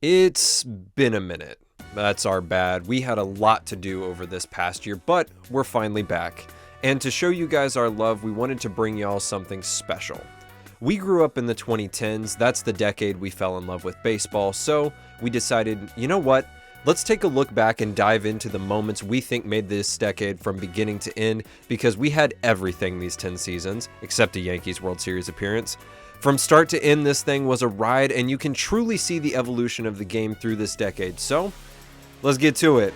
It's been a minute. That's our bad. We had a lot to do over this past year, but we're finally back. And to show you guys our love, we wanted to bring y'all something special. We grew up in the 2010s, that's the decade we fell in love with baseball, so we decided, you know what? Let's take a look back and dive into the moments we think made this decade from beginning to end, because we had everything these 10 seasons, except a Yankees World Series appearance. From start to end, this thing was a ride, and you can truly see the evolution of the game through this decade. So, let's get to it.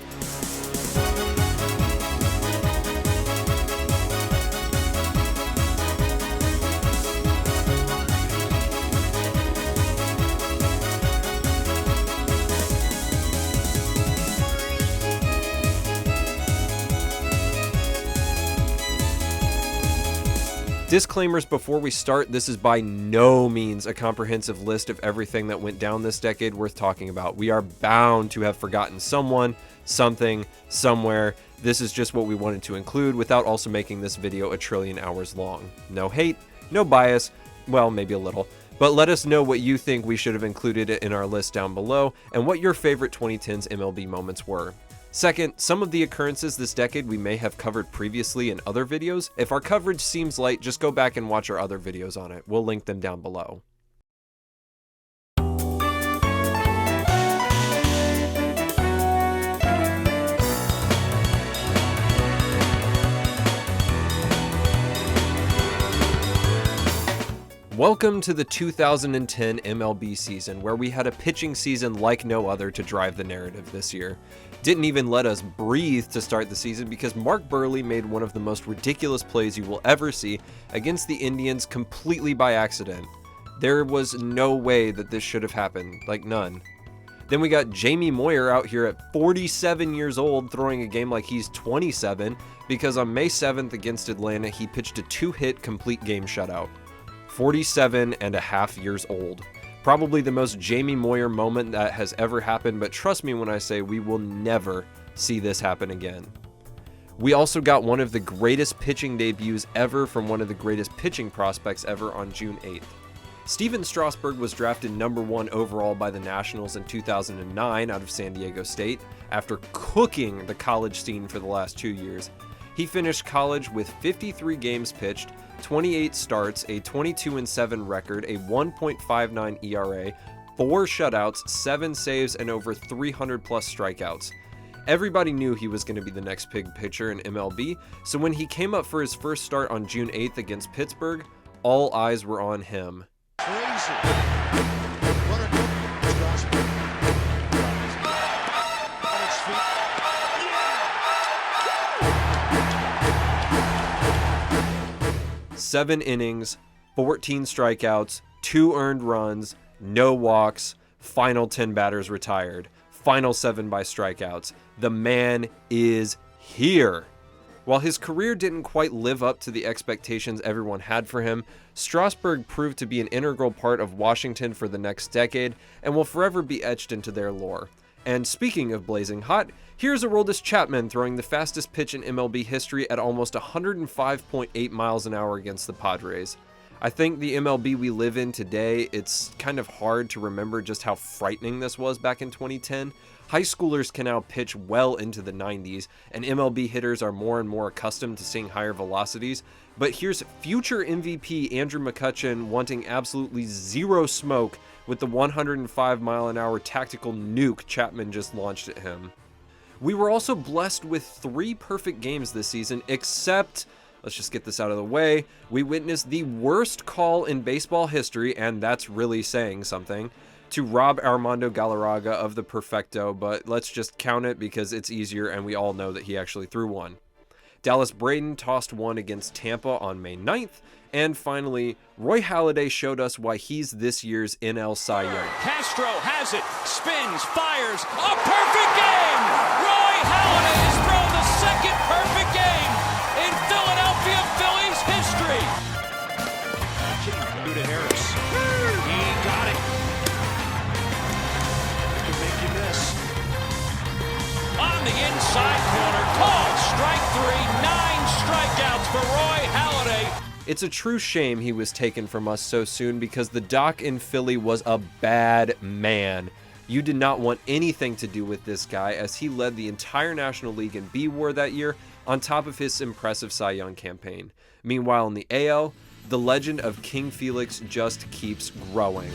Disclaimers before we start, this is by no means a comprehensive list of everything that went down this decade worth talking about. We are bound to have forgotten someone, something, somewhere. This is just what we wanted to include without also making this video a trillion hours long. No hate, no bias, well, maybe a little. But let us know what you think we should have included in our list down below and what your favorite 2010s MLB moments were. Second, some of the occurrences this decade we may have covered previously in other videos. If our coverage seems light, just go back and watch our other videos on it. We'll link them down below. Welcome to the 2010 MLB season, where we had a pitching season like no other to drive the narrative this year. Didn't even let us breathe to start the season because Mark Buehrle made one of the most ridiculous plays you will ever see against the Indians completely by accident. There was no way that this should have happened, like none. Then we got Jamie Moyer out here at 47 years old throwing a game like he's 27 because on May 7th against Atlanta he pitched a 2-hit complete game shutout. 47 and a half years old. Probably the most Jamie Moyer moment that has ever happened, but trust me when I say we will never see this happen again. We also got one of the greatest pitching debuts ever from one of the greatest pitching prospects ever on June 8th. Stephen Strasburg was drafted number 1 overall by the Nationals in 2009 out of San Diego State after cooking the college scene for the last 2 years. He finished college with 53 games pitched, 28 starts, a 22-7 record, a 1.59 ERA, 4 shutouts, 7 saves, and over 300 plus strikeouts. Everybody knew he was going to be the next big pitcher in MLB, so when he came up for his first start on June 8th against Pittsburgh, all eyes were on him. Crazy. What a good Strasburg. On its feet. 7 innings, 14 strikeouts, 2 earned runs, no walks, final 10 batters retired, final 7 by strikeouts. The man is here. While his career didn't quite live up to the expectations everyone had for him, Strasburg proved to be an integral part of Washington for the next decade and will forever be etched into their lore. And speaking of blazing hot, here's Aroldis Chapman throwing the fastest pitch in MLB history at almost 105.8 miles an hour against the Padres. I think the MLB we live in today, it's kind of hard to remember just how frightening this was back in 2010. High schoolers can now pitch well into the 90s, and MLB hitters are more and more accustomed to seeing higher velocities. But here's future MVP Andrew McCutchen wanting absolutely zero smoke with the 105-mile-an-hour tactical nuke Chapman just launched at him. We were also blessed with 3 perfect games this season, except, let's just get this out of the way, we witnessed the worst call in baseball history, and that's really saying something, to rob Armando Galarraga of the perfecto, but let's just count it because it's easier and we all know that he actually threw one. Dallas Braden tossed one against Tampa on May 9th, and finally, Roy Halladay showed us why he's this year's NL Cy Young. Castro has it, spins, fires, a perfect game! Roy Halladay has thrown the second perfect game in Philadelphia Phillies history! Due to Harris. He got it. It can make you miss. On the inside corner, called strike 3, 9 strikeouts for Roy Halladay. It's a true shame he was taken from us so soon because the Doc in Philly was a bad man. You did not want anything to do with this guy, as he led the entire National League in B-WAR that year, on top of his impressive Cy Young campaign. Meanwhile, in the AL, the legend of King Felix just keeps growing.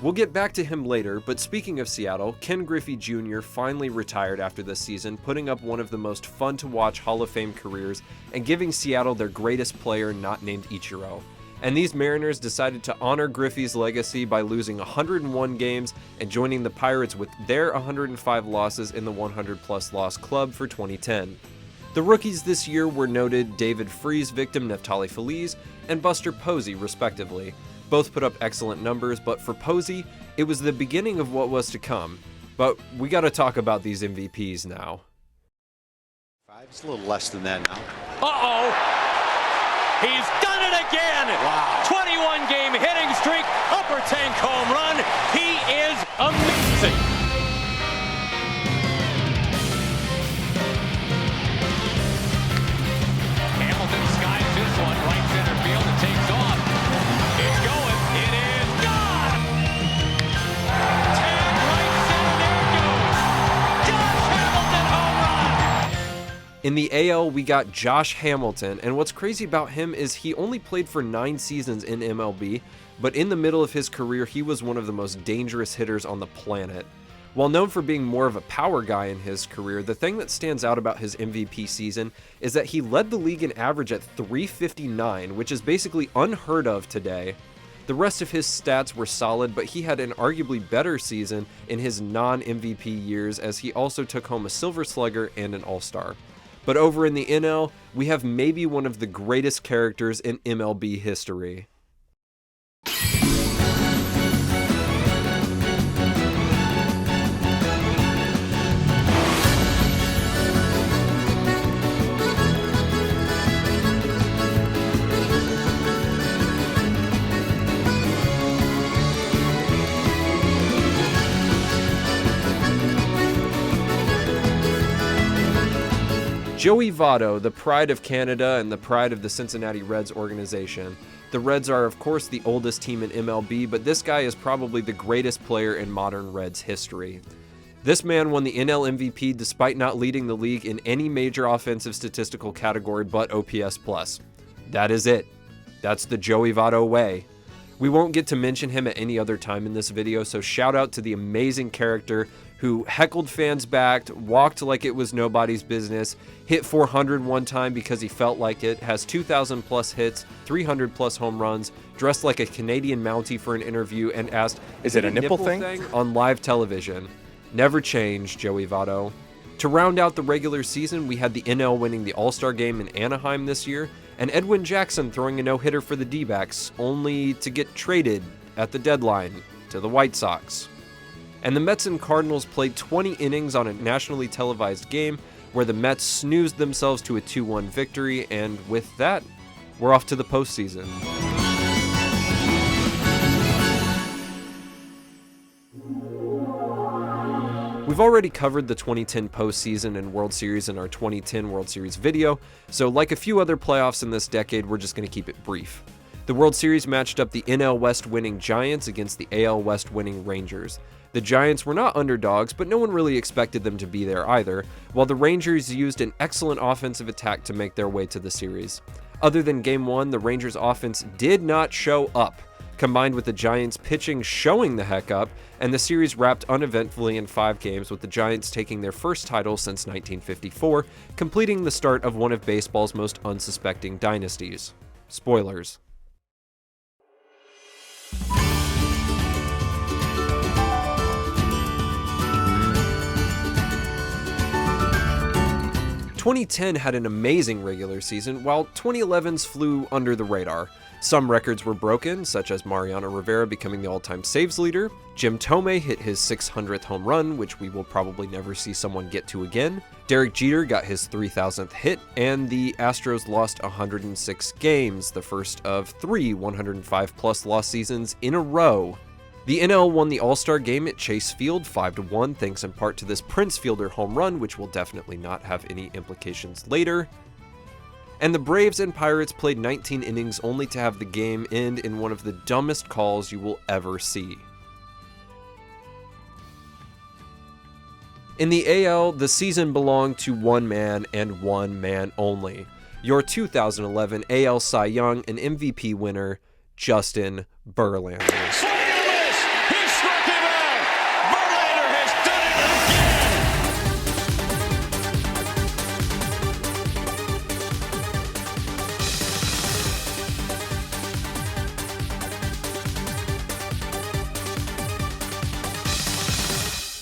We'll get back to him later, but speaking of Seattle, Ken Griffey Jr. finally retired after this season, putting up one of the most fun-to-watch Hall of Fame careers and giving Seattle their greatest player not named Ichiro. And these Mariners decided to honor Griffey's legacy by losing 101 games and joining the Pirates with their 105 losses in the 100-plus loss club for 2010. The rookies this year were noted David Freese victim Neftali Feliz and Buster Posey, respectively. Both put up excellent numbers, but for Posey, it was the beginning of what was to come. But we gotta talk about these MVPs now. It's a little less than that now. Uh-oh! He's done it again! Wow. 21-game hitting streak, upper tank home run. He is amazing! Hamilton skies this one, right center field, and takes off. It's going. It is gone! Tag right center, there it goes! Josh Hamilton home run! In the AL, we got Josh Hamilton, and what's crazy about him is he only played for 9 seasons in MLB, but in the middle of his career, he was one of the most dangerous hitters on the planet. While known for being more of a power guy in his career, the thing that stands out about his MVP season is that he led the league in average at .359, which is basically unheard of today. The rest of his stats were solid, but he had an arguably better season in his non-MVP years, as he also took home a Silver Slugger and an All-Star. But over in the NL, we have maybe one of the greatest characters in MLB history. Joey Votto, the pride of Canada and the pride of the Cincinnati Reds organization. The Reds are, of course, the oldest team in MLB, but this guy is probably the greatest player in modern Reds history. This man won the NL MVP despite not leading the league in any major offensive statistical category but OPS+. That is it. That's the Joey Votto way. We won't get to mention him at any other time in this video, so shout out to the amazing character who heckled fans back, walked like it was nobody's business, hit 400 one time because he felt like it, has 2,000 plus hits, 300 plus home runs, dressed like a Canadian Mountie for an interview, and asked, "Is it a nipple thing?" on live television. Never change, Joey Votto. To round out the regular season, we had the NL winning the All-Star game in Anaheim this year, and Edwin Jackson throwing a no-hitter for the D-backs, only to get traded at the deadline to the White Sox. And the Mets and Cardinals played 20 innings on a nationally televised game where the Mets snoozed themselves to a 2-1 victory, and with that, we're off to the postseason. We've already covered the 2010 postseason and World Series in our 2010 World Series video, so like a few other playoffs in this decade, we're just going to keep it brief. The World Series matched up the NL West winning Giants against the AL West winning Rangers. The Giants were not underdogs, but no one really expected them to be there either, while the Rangers used an excellent offensive attack to make their way to the series. Other than Game 1, the Rangers' offense did not show up, combined with the Giants' pitching showing the heck up, and the series wrapped uneventfully in 5 games, with the Giants taking their first title since 1954, completing the start of one of baseball's most unsuspecting dynasties. Spoilers. "2010 had an amazing regular season, while 2011's flew under the radar. Some records were broken, such as Mariano Rivera becoming the all-time saves leader. Jim Thome hit his 600th home run, which we will probably never see someone get to again. Derek Jeter got his 3,000th hit, and the Astros lost 106 games, the first of 3 105-plus loss seasons in a row. The NL won the All-Star game at Chase Field 5-1, thanks in part to this Prince Fielder home run, which will definitely not have any implications later. And the Braves and Pirates played 19 innings only to have the game end in one of the dumbest calls you will ever see. In the AL, the season belonged to one man and one man only. Your 2011 AL Cy Young and MVP winner, Justin Verlander.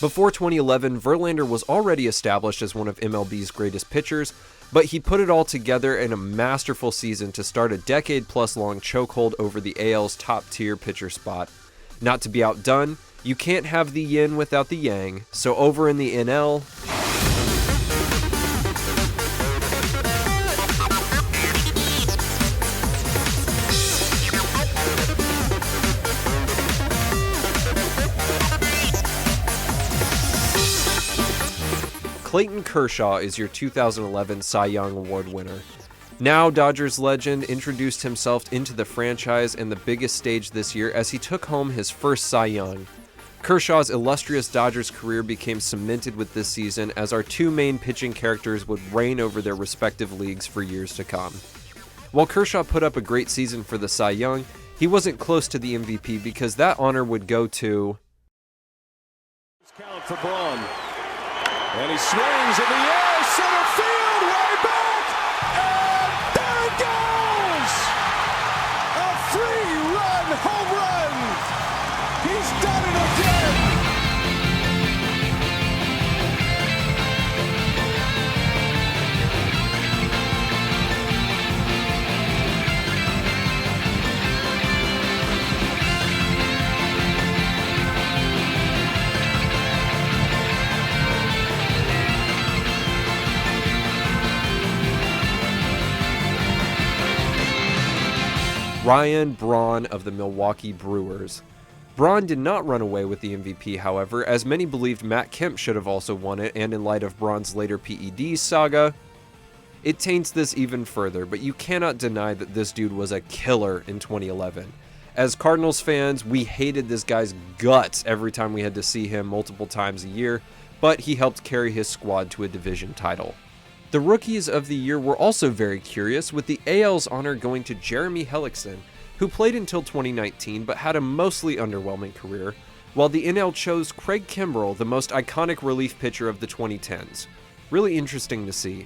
Before 2011, Verlander was already established as one of MLB's greatest pitchers, but he put it all together in a masterful season to start a decade-plus-long chokehold over the AL's top-tier pitcher spot. Not to be outdone, you can't have the yin without the yang, so over in the NL... Clayton Kershaw is your 2011 Cy Young Award winner. Now, Dodgers legend introduced himself into the franchise in the biggest stage this year as he took home his first Cy Young. Kershaw's illustrious Dodgers career became cemented with this season as our two main pitching characters would reign over their respective leagues for years to come. While Kershaw put up a great season for the Cy Young, he wasn't close to the MVP because that honor would go to... Count for Braun. And he swings in the air, center field, way back, and there it goes! A 3-run home run! He's done it again! Ryan Braun of the Milwaukee Brewers. Braun did not run away with the MVP, however, as many believed Matt Kemp should have also won it, and in light of Braun's later PED saga, it taints this even further, but you cannot deny that this dude was a killer in 2011. As Cardinals fans, we hated this guy's guts every time we had to see him multiple times a year, but he helped carry his squad to a division title. The Rookies of the Year were also very curious, with the AL's honor going to Jeremy Hellickson, who played until 2019 but had a mostly underwhelming career, while the NL chose Craig Kimbrell, the most iconic relief pitcher of the 2010s. Really interesting to see.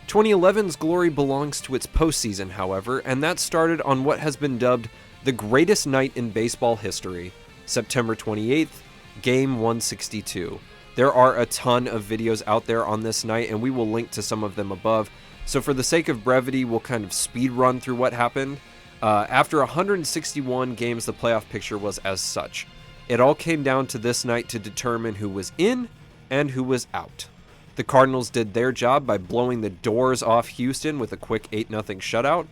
2011's glory belongs to its postseason, however, and that started on what has been dubbed the greatest night in baseball history, September 28th, Game 162. There are a ton of videos out there on this night, and we will link to some of them above. So for the sake of brevity, we'll kind of speed run through what happened. After 161 games, the playoff picture was as such. It all came down to this night to determine who was in and who was out. The Cardinals did their job by blowing the doors off Houston with a quick 8-0 shutout.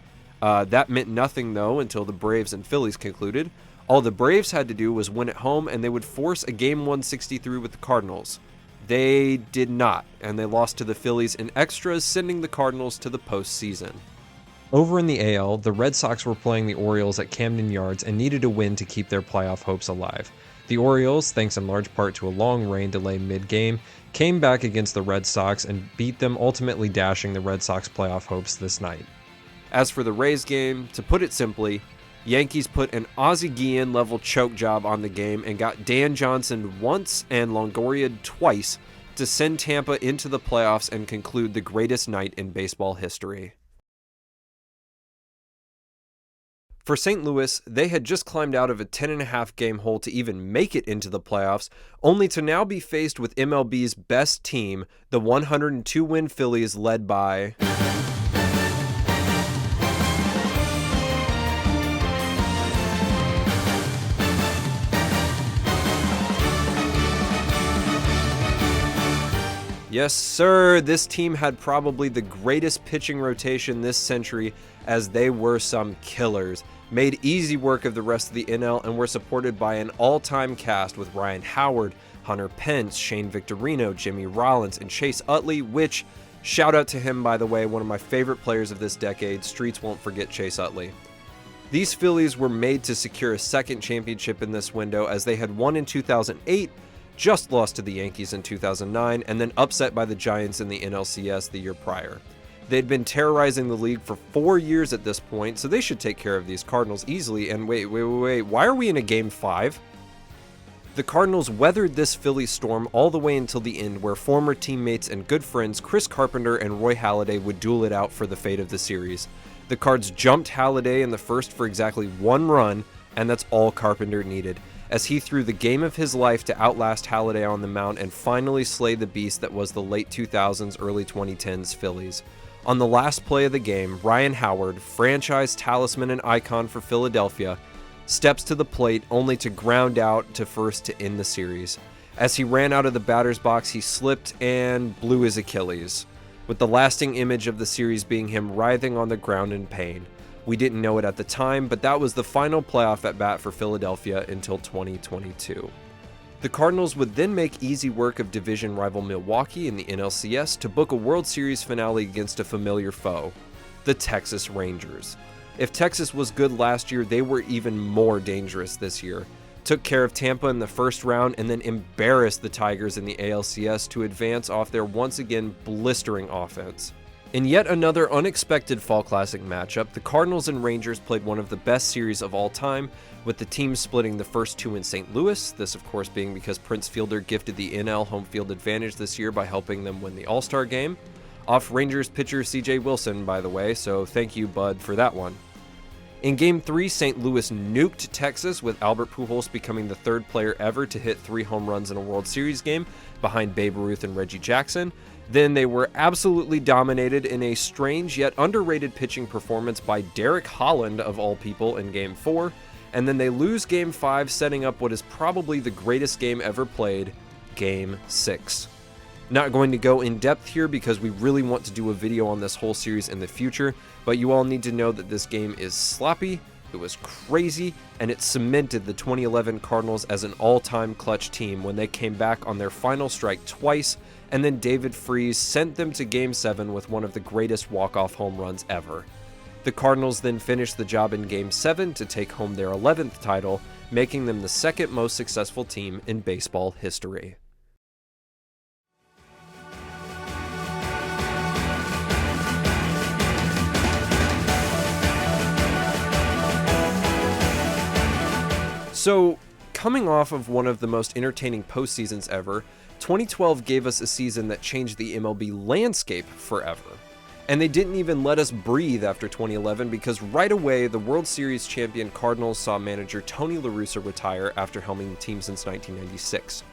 That meant nothing, though, until the Braves and Phillies concluded. All the Braves had to do was win at home, and they would force a Game 163 with the Cardinals. They did not, and they lost to the Phillies in extras, sending the Cardinals to the postseason. Over in the AL, the Red Sox were playing the Orioles at Camden Yards and needed a win to keep their playoff hopes alive. The Orioles, thanks in large part to a long rain delay mid-game, came back against the Red Sox and beat them, ultimately dashing the Red Sox playoff hopes this night. As for the Rays game, to put it simply, Yankees put an Ozzie Guillen-level choke job on the game and got Dan Johnson once and Longoria twice to send Tampa into the playoffs and conclude the greatest night in baseball history. For St. Louis, they had just climbed out of a 10.5 game hole to even make it into the playoffs, only to now be faced with MLB's best team, the 102-win Phillies led by... Yes, sir, this team had probably the greatest pitching rotation this century, as they were some killers, made easy work of the rest of the NL, and were supported by an all-time cast with Ryan Howard, Hunter Pence, Shane Victorino, Jimmy Rollins, and Chase Utley, which, shout out to him by the way, one of my favorite players of this decade. Streets won't forget Chase Utley. These Phillies were made to secure a second championship in this window, as they had won in 2008, just lost to the Yankees in 2009, and then upset by the Giants in the NLCS the year prior. They'd been terrorizing the league for 4 years at this point, so they should take care of these Cardinals easily. And wait, why are we in a Game 5? The Cardinals weathered this Phillies storm all the way until the end, where former teammates and good friends Chris Carpenter and Roy Halladay would duel it out for the fate of the series. The Cards jumped Halladay in the first for exactly 1 run, and that's all Carpenter needed, as he threw the game of his life to outlast Halladay on the mound and finally slay the beast that was the late 2000s, early 2010s Phillies. On the last play of the game, Ryan Howard, franchise talisman and icon for Philadelphia, steps to the plate only to ground out to first to end the series. As he ran out of the batter's box, he slipped and blew his Achilles, with the lasting image of the series being him writhing on the ground in pain. We didn't know it at the time, but that was the final playoff at bat for Philadelphia until 2022. The Cardinals would then make easy work of division rival Milwaukee in the NLCS to book a World Series finale against a familiar foe, the Texas Rangers. If Texas was good last year, they were even more dangerous this year. Took care of Tampa in the first round and then embarrassed the Tigers in the ALCS to advance off their once again blistering offense. In yet another unexpected Fall Classic matchup, the Cardinals and Rangers played one of the best series of all time, with the teams splitting the first 2 in St. Louis, this of course being because Prince Fielder gifted the NL home field advantage this year by helping them win the All-Star game. Off Rangers pitcher CJ Wilson, by the way, so thank you, bud, for that one. In Game 3, St. Louis nuked Texas, with Albert Pujols becoming the 3rd player ever to hit 3 home runs in a World Series game, behind Babe Ruth and Reggie Jackson. Then they were absolutely dominated in a strange yet underrated pitching performance by Derek Holland, of all people, in Game 4. And then they lose Game 5, setting up what is probably the greatest game ever played, Game 6. Not going to go in depth here because we really want to do a video on this whole series in the future, but you all need to know that this game is sloppy, it was crazy, and it cemented the 2011 Cardinals as an all-time clutch team when they came back on their final strike twice, and then David Freese sent them to Game 7 with one of the greatest walk-off home runs ever. The Cardinals then finished the job in Game 7 to take home their 11th title, making them the 2nd most successful team in baseball history. So, coming off of one of the most entertaining postseasons ever, 2012 gave us a season that changed the MLB landscape forever. And they didn't even let us breathe after 2011 because right away, the World Series champion Cardinals saw manager Tony La Russa retire after helming the team since 1996.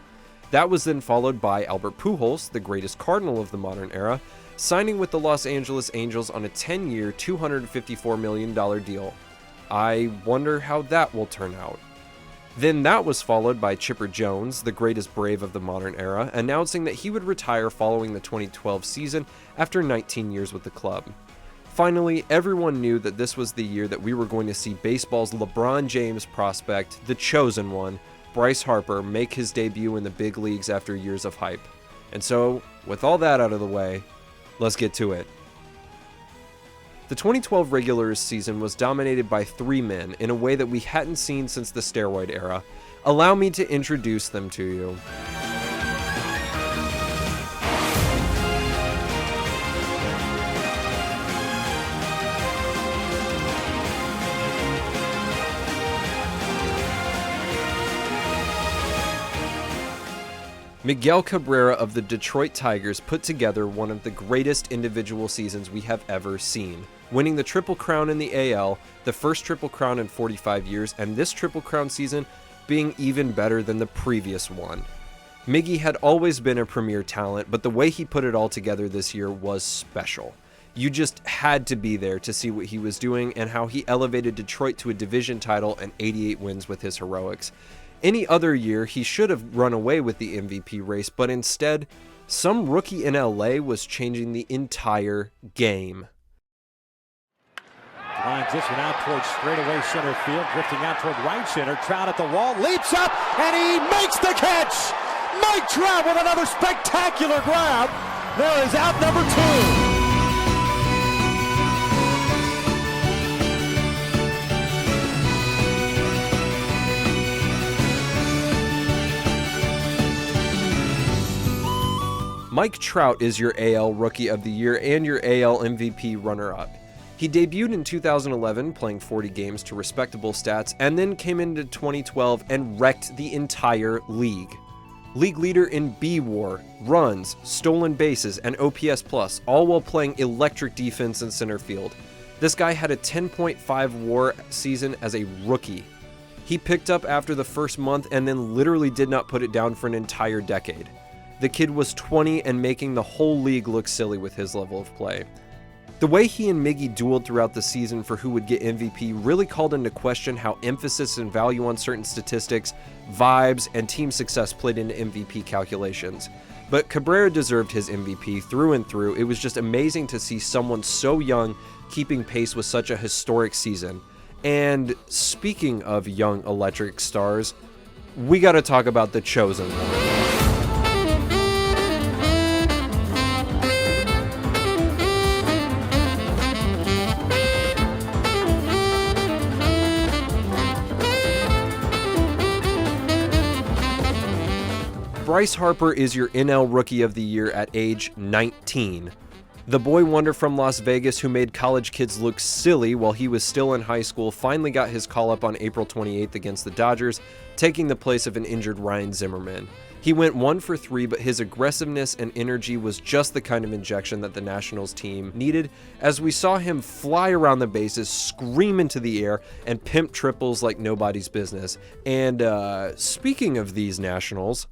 That was then followed by Albert Pujols, the greatest Cardinal of the modern era, signing with the Los Angeles Angels on a 10-year, $254 million deal. I wonder how that will turn out. Then that was followed by Chipper Jones, the greatest Brave of the modern era, announcing that he would retire following the 2012 season after 19 years with the club. Finally, everyone knew that this was the year that we were going to see baseball's LeBron James prospect, the chosen one, Bryce Harper, make his debut in the big leagues after years of hype. And so, with all that out of the way, let's get to it. The 2012 regular season was dominated by 3 men in a way that we hadn't seen since the steroid era. Allow me to introduce them to you. Miguel Cabrera of the Detroit Tigers put together one of the greatest individual seasons we have ever seen, winning the Triple Crown in the AL, the first Triple Crown in 45 years, and this Triple Crown season being even better than the previous one. Miggy had always been a premier talent, but the way he put it all together this year was special. You just had to be there to see what he was doing and how he elevated Detroit to a division title and 88 wins with his heroics. Any other year, he should have run away with the MVP race, but instead, some rookie in LA was changing the entire game. Lines this one out towards straightaway center field, drifting out toward right center. Trout at the wall, leaps up, and he makes the catch! Mike Trout with another spectacular grab. There is out number 2. Mike Trout is your AL Rookie of the Year and your AL MVP runner-up. He debuted in 2011, playing 40 games to respectable stats, and then came into 2012 and wrecked the entire league. League leader in B-WAR, runs, stolen bases, and OPS+, all while playing electric defense in center field. This guy had a 10.5 WAR season as a rookie. He picked up after the first month and then literally did not put it down for an entire decade. The kid was 20 and making the whole league look silly with his level of play. The way he and Miggy dueled throughout the season for who would get MVP really called into question how emphasis and value on certain statistics, vibes, and team success played into MVP calculations. But Cabrera deserved his MVP through and through. It was just amazing to see someone so young keeping pace with such a historic season. And speaking of young electric stars, we gotta talk about the chosen one. Bryce Harper is your NL Rookie of the Year at age 19. The boy wonder from Las Vegas who made college kids look silly while he was still in high school finally got his call-up on April 28th against the Dodgers, taking the place of an injured Ryan Zimmerman. He went 1 for 3, but his aggressiveness and energy was just the kind of injection that the Nationals team needed, as we saw him fly around the bases, scream into the air, and pimp triples like nobody's business. And speaking of these Nationals,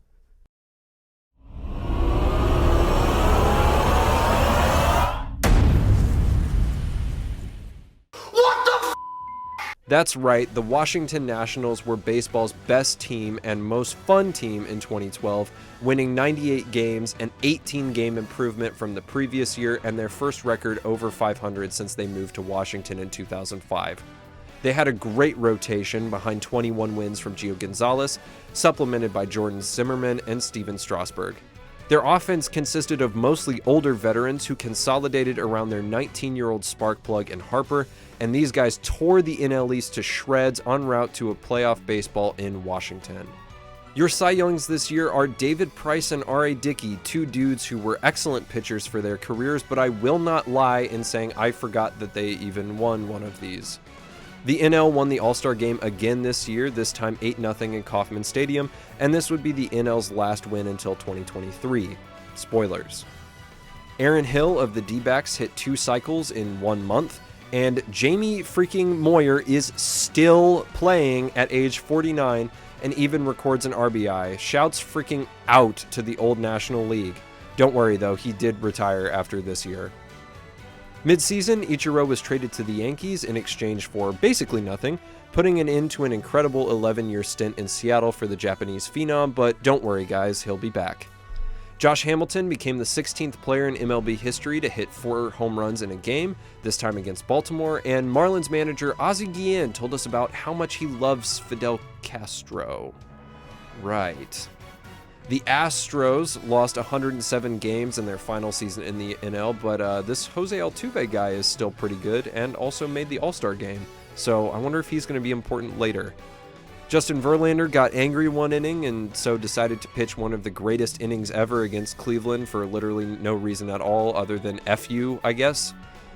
that's right, the Washington Nationals were baseball's best team and most fun team in 2012, winning 98 games, an 18-game improvement from the previous year, and their first record over 500 since they moved to Washington in 2005. They had a great rotation behind 21 wins from Gio Gonzalez, supplemented by Jordan Zimmerman and Steven Strasburg. Their offense consisted of mostly older veterans who consolidated around their 19-year-old spark plug in Harper, and these guys tore the NL East to shreds en route to a playoff baseball in Washington. Your Cy Youngs this year are David Price and R.A. Dickey, two dudes who were excellent pitchers for their careers, but I will not lie in saying I forgot that they even won one of these. The NL won the All-Star Game again this year, this time 8-0 in Kauffman Stadium, and this would be the NL's last win until 2023. Spoilers. Aaron Hill of the D-backs hit 2 cycles in 1 month, and Jamie freaking Moyer is still playing at age 49 and even records an RBI. Shouts freaking out to the old National League. Don't worry though, he did retire after this year. Mid-season, Ichiro was traded to the Yankees in exchange for basically nothing, putting an end to an incredible 11-year stint in Seattle for the Japanese phenom, but don't worry guys, he'll be back. Josh Hamilton became the 16th player in MLB history to hit 4 home runs in a game, this time against Baltimore, and Marlins manager Ozzie Guillen told us about how much he loves Fidel Castro. Right. The Astros lost 107 games in their final season in the NL, but this Jose Altuve guy is still pretty good and also made the All-Star game, so I wonder if he's going to be important later. Justin Verlander got angry one inning and so decided to pitch one of the greatest innings ever against Cleveland for literally no reason at all other than F you, I guess.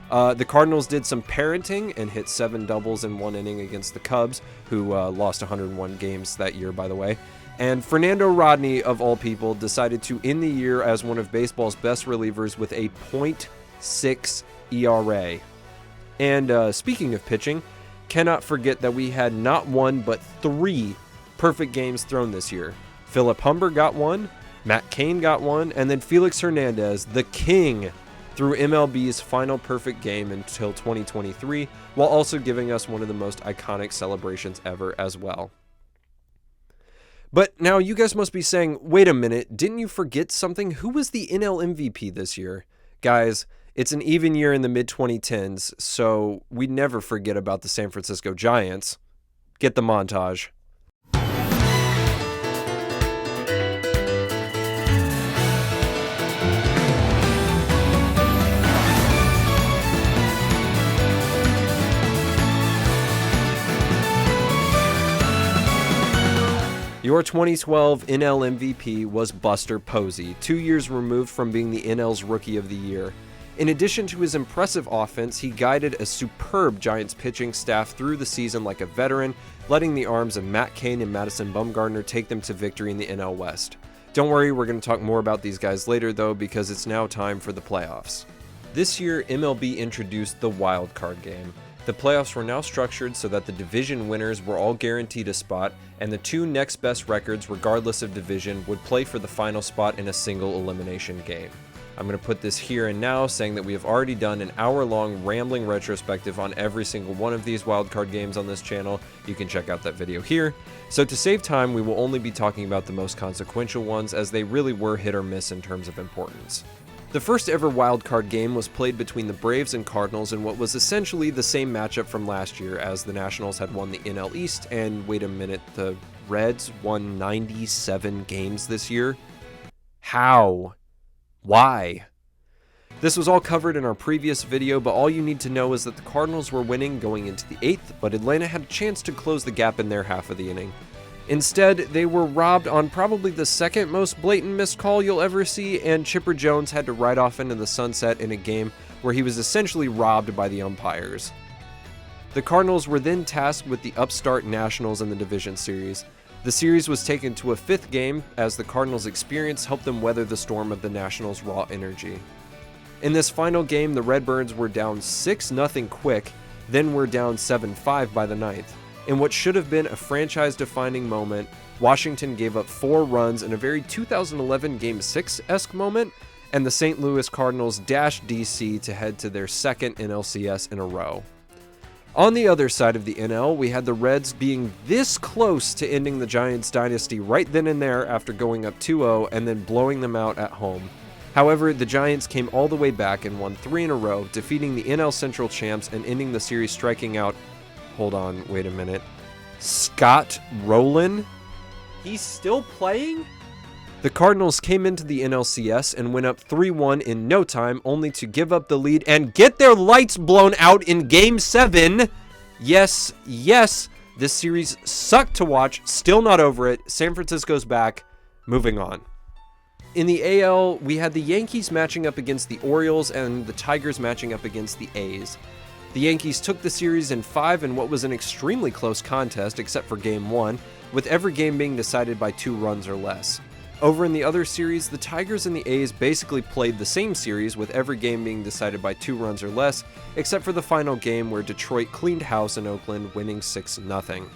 The Cardinals did some parenting and hit 7 doubles in 1 inning against the Cubs, who lost 101 games that year, by the way. And Fernando Rodney, of all people, decided to end the year as one of baseball's best relievers with a .6 ERA. And speaking of pitching, cannot forget that we had not 1 but 3 perfect games thrown this year. Philip Humber got 1, Matt Cain got 1, and then Felix Hernandez, the king, threw MLB's final perfect game until 2023, while also giving us one of the most iconic celebrations ever as well. But now you guys must be saying, wait a minute, didn't you forget something? Who was the NL MVP this year? Guys, it's an even year in the mid-2010s, so we never forget about the San Francisco Giants. Get the montage. Your 2012 NL MVP was Buster Posey, 2 years removed from being the NL's Rookie of the Year. In addition to his impressive offense, he guided a superb Giants pitching staff through the season like a veteran, letting the arms of Matt Cain and Madison Bumgarner take them to victory in the NL West. Don't worry, we're going to talk more about these guys later though, because it's now time for the playoffs. This year, MLB introduced the wild card game. The playoffs were now structured so that the division winners were all guaranteed a spot, and the two next best records, regardless of division, would play for the final spot in a single elimination game. I'm going to put this here and now, saying that we have already done an hour-long rambling retrospective on every single one of these wildcard games on this channel. You can check out that video here. So to save time, we will only be talking about the most consequential ones, as they really were hit or miss in terms of importance. The first ever wildcard game was played between the Braves and Cardinals in what was essentially the same matchup from last year, as the Nationals had won the NL East, and wait a minute, the Reds won 97 games this year? How? Why? This was all covered in our previous video, but all you need to know is that the Cardinals were winning going into the 8th, but Atlanta had a chance to close the gap in their half of the inning. Instead, they were robbed on probably the second most blatant missed call you'll ever see, and Chipper Jones had to ride off into the sunset in a game where he was essentially robbed by the umpires. The Cardinals were then tasked with the upstart Nationals in the division series. The series was taken to a 5th game, as the Cardinals' experience helped them weather the storm of the Nationals' raw energy. In this final game, the Redbirds were down 6-0 quick, then were down 7-5 by the 9th. In what should have been a franchise-defining moment, Washington gave up 4 runs in a very 2011 Game 6-esque moment, and the St. Louis Cardinals dashed DC to head to their second NLCS in a row. On the other side of the NL, we had the Reds being this close to ending the Giants' dynasty right then and there after going up 2-0 and then blowing them out at home. However, the Giants came all the way back and won 3 in a row, defeating the NL Central champs and ending the series striking out, hold on, wait a minute, Scott Rowland? He's still playing? The Cardinals came into the NLCS and went up 3-1 in no time, only to give up the lead and get their lights blown out in Game 7. Yes, this series sucked to watch, still not over it. San Francisco's back, moving on. In the AL, we had the Yankees matching up against the Orioles and the Tigers matching up against the A's. The Yankees took the series in 5 in what was an extremely close contest except for Game 1, with every game being decided by 2 runs or less. Over in the other series, the Tigers and the A's basically played the same series, with every game being decided by 2 runs or less, except for the final game where Detroit cleaned house in Oakland, winning 6-0.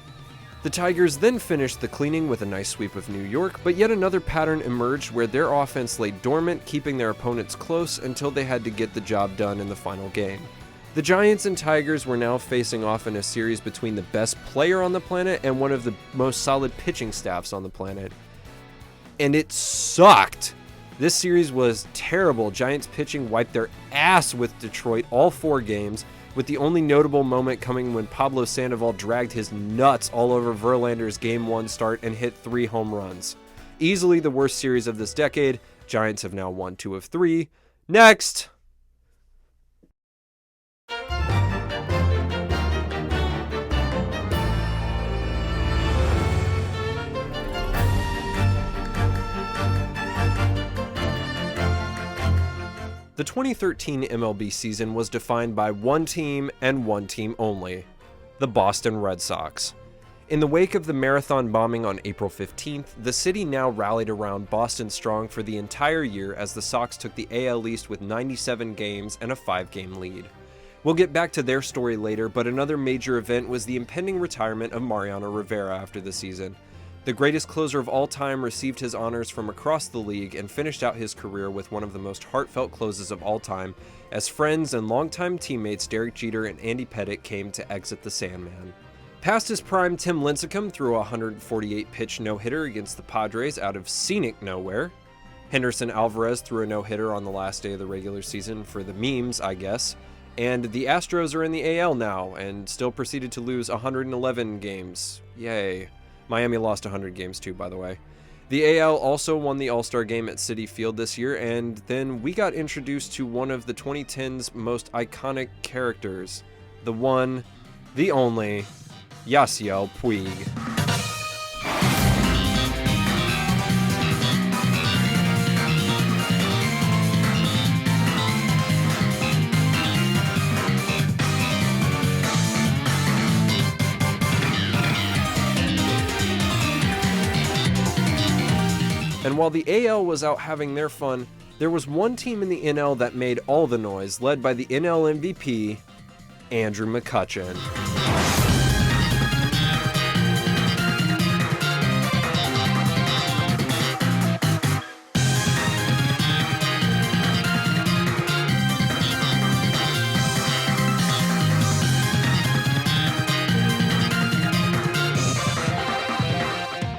The Tigers then finished the cleaning with a nice sweep of New York, but yet another pattern emerged where their offense lay dormant, keeping their opponents close until they had to get the job done in the final game. The Giants and Tigers were now facing off in a series between the best player on the planet and one of the most solid pitching staffs on the planet. And it sucked. This series was terrible. Giants pitching wiped their ass with Detroit all 4 games, with the only notable moment coming when Pablo Sandoval dragged his nuts all over Verlander's Game 1 start and hit 3 home runs. Easily the worst series of this decade. Giants have now won 2 of 3. Next! The 2013 MLB season was defined by one team and one team only, the Boston Red Sox. In the wake of the marathon bombing on April 15th, the city now rallied around Boston Strong for the entire year as the Sox took the AL East with 97 games and a 5-game lead. We'll get back to their story later, but another major event was the impending retirement of Mariano Rivera after the season. The greatest closer of all time received his honors from across the league and finished out his career with one of the most heartfelt closes of all time, as friends and longtime teammates Derek Jeter and Andy Pettitte came to exit the Sandman. Past his prime, Tim Lincecum threw a 148-pitch no-hitter against the Padres out of scenic nowhere. Henderson Alvarez threw a no-hitter on the last day of the regular season for the memes, I guess. And the Astros are in the AL now and still proceeded to lose 111 games. Yay. Miami lost 100 games too, by the way. The AL also won the All-Star Game at Citi Field this year, and then we got introduced to one of the 2010's most iconic characters. The one, the only, Yasiel Puig. And while the AL was out having their fun, there was one team in the NL that made all the noise, led by the NL MVP, Andrew McCutchen.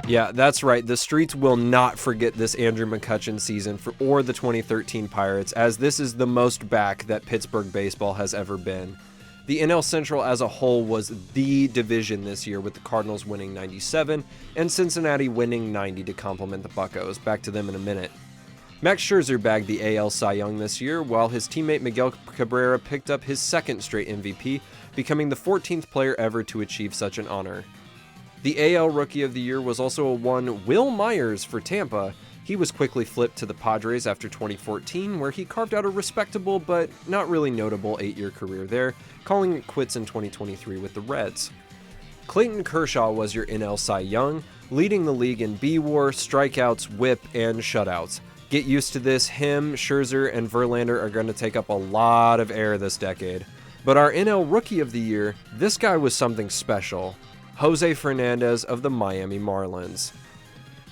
Yeah, that's right. The streets will not forget this Andrew McCutchen season or the 2013 Pirates, as this is the most back that Pittsburgh baseball has ever been. The NL Central as a whole was the division this year, with the Cardinals winning 97 and Cincinnati winning 90 to complement the Buccos. Back to them in a minute. Max Scherzer bagged the AL Cy Young this year, while his teammate Miguel Cabrera picked up his second straight MVP, becoming the 14th player ever to achieve such an honor. The AL Rookie of the Year was also a one Will Myers for Tampa. He was quickly flipped to the Padres after 2014, where he carved out a respectable but not really notable 8-year career there, calling it quits in 2023 with the Reds. Clayton Kershaw was your NL Cy Young, leading the league in B-WAR, strikeouts, whip, and shutouts. Get used to this, him, Scherzer, and Verlander are going to take up a lot of air this decade. But our NL Rookie of the Year, this guy was something special. Jose Fernandez of the Miami Marlins.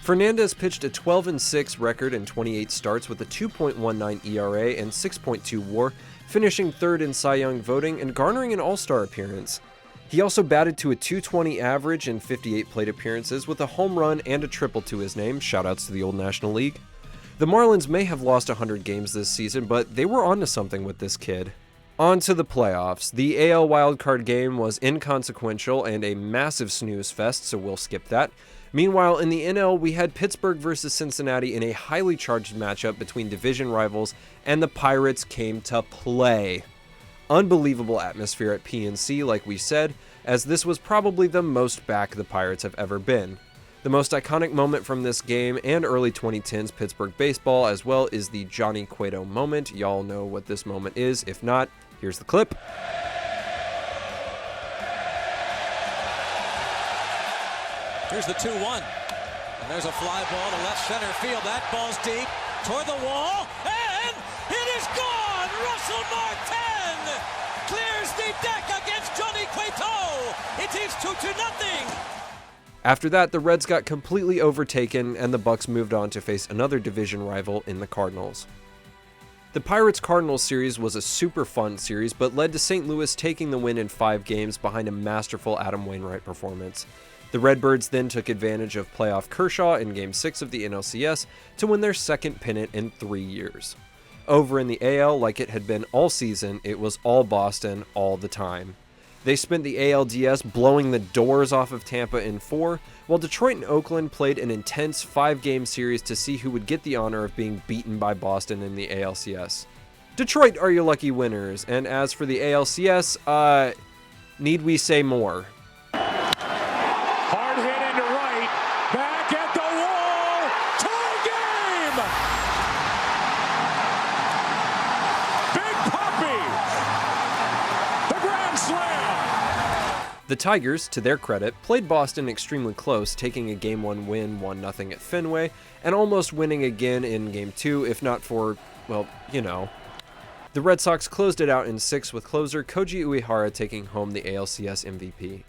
Fernandez pitched a 12-6 record in 28 starts with a 2.19 ERA and 6.2 WAR, finishing third in Cy Young voting and garnering an All-Star appearance. He also batted to a .220 average in 58 plate appearances with a home run and a triple to his name. Shoutouts to the old National League. The Marlins may have lost 100 games this season, but they were onto something with this kid. On to the playoffs. The AL wildcard game was inconsequential and a massive snooze fest, so we'll skip that. Meanwhile, in the NL, we had Pittsburgh versus Cincinnati in a highly charged matchup between division rivals, and the Pirates came to play. Unbelievable atmosphere at PNC, like we said, as this was probably the most back the Pirates have ever been. The most iconic moment from this game and early 2010s Pittsburgh baseball as well is the Johnny Cueto moment. Y'all know what this moment is. If not, here's the clip. Here's the 2-1. And there's a fly ball to left center field. That ball's deep toward the wall. And it is gone! Russell Martin clears the deck against Johnny Cueto. It is 2-0. After that, the Reds got completely overtaken and the Bucks moved on to face another division rival in the Cardinals. The Pirates-Cardinals series was a super fun series, but led to St. Louis taking the win in 5 games behind a masterful Adam Wainwright performance. The Redbirds then took advantage of playoff Kershaw in Game 6 of the NLCS to win their second pennant in 3 years. Over in the AL, like it had been all season, it was all Boston all the time. They spent the ALDS blowing the doors off of Tampa in 4, while Detroit and Oakland played an intense 5-game series to see who would get the honor of being beaten by Boston in the ALCS. Detroit are your lucky winners, and as for the ALCS, need we say more? Hard hit into right. Back at the wall. Tie game. Big Puppy. The grand slam. The Tigers, to their credit, played Boston extremely close, taking a Game 1 win 1-0 at Fenway, and almost winning again in Game 2, if not for, well, you know. The Red Sox closed it out in 6 with closer Koji Uehara taking home the ALCS MVP.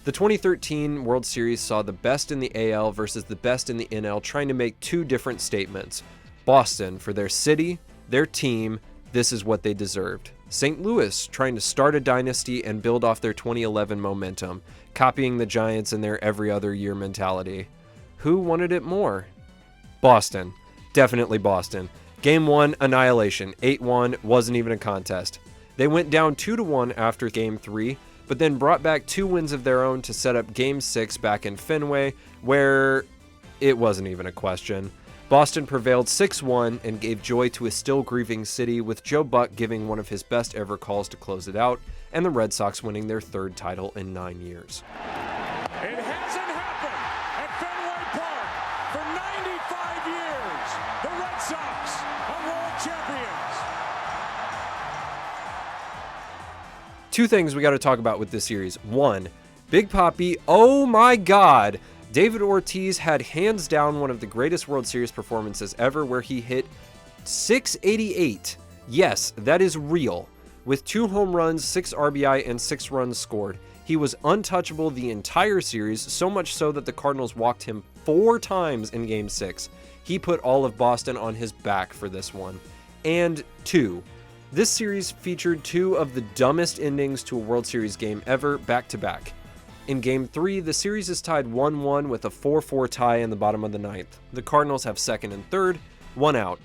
The 2013 World Series saw the best in the AL versus the best in the NL trying to make 2 different statements. Boston, for their city, their team, this is what they deserved. St. Louis trying to start a dynasty and build off their 2011 momentum, copying the Giants in their every other year mentality. Who wanted it more? Boston. Definitely Boston. Game 1, annihilation. 8-1, wasn't even a contest. They went down 2-1 after Game 3, but then brought back 2 wins of their own to set up Game 6 back in Fenway, where it wasn't even a question. Boston prevailed 6-1 and gave joy to a still grieving city, with Joe Buck giving one of his best ever calls to close it out, and the Red Sox winning their 3rd title in 9 years. It hasn't happened at Fenway Park for 95 years. The Red Sox are world champions. 2 things we got to talk about with this series. 1, Big Papi, oh my god! David Ortiz had hands down one of the greatest World Series performances ever, where he hit .688. Yes, that is real. With 2 home runs, 6 RBI, and 6 runs scored. He was untouchable the entire series, so much so that the Cardinals walked him 4 times in Game 6. He put all of Boston on his back for this one. And 2, this series featured 2 of the dumbest endings to a World Series game ever, back-to-back. In Game 3, the series is tied 1-1 with a 4-4 tie in the bottom of the 9th. The Cardinals have 2nd and 3rd, 1 out.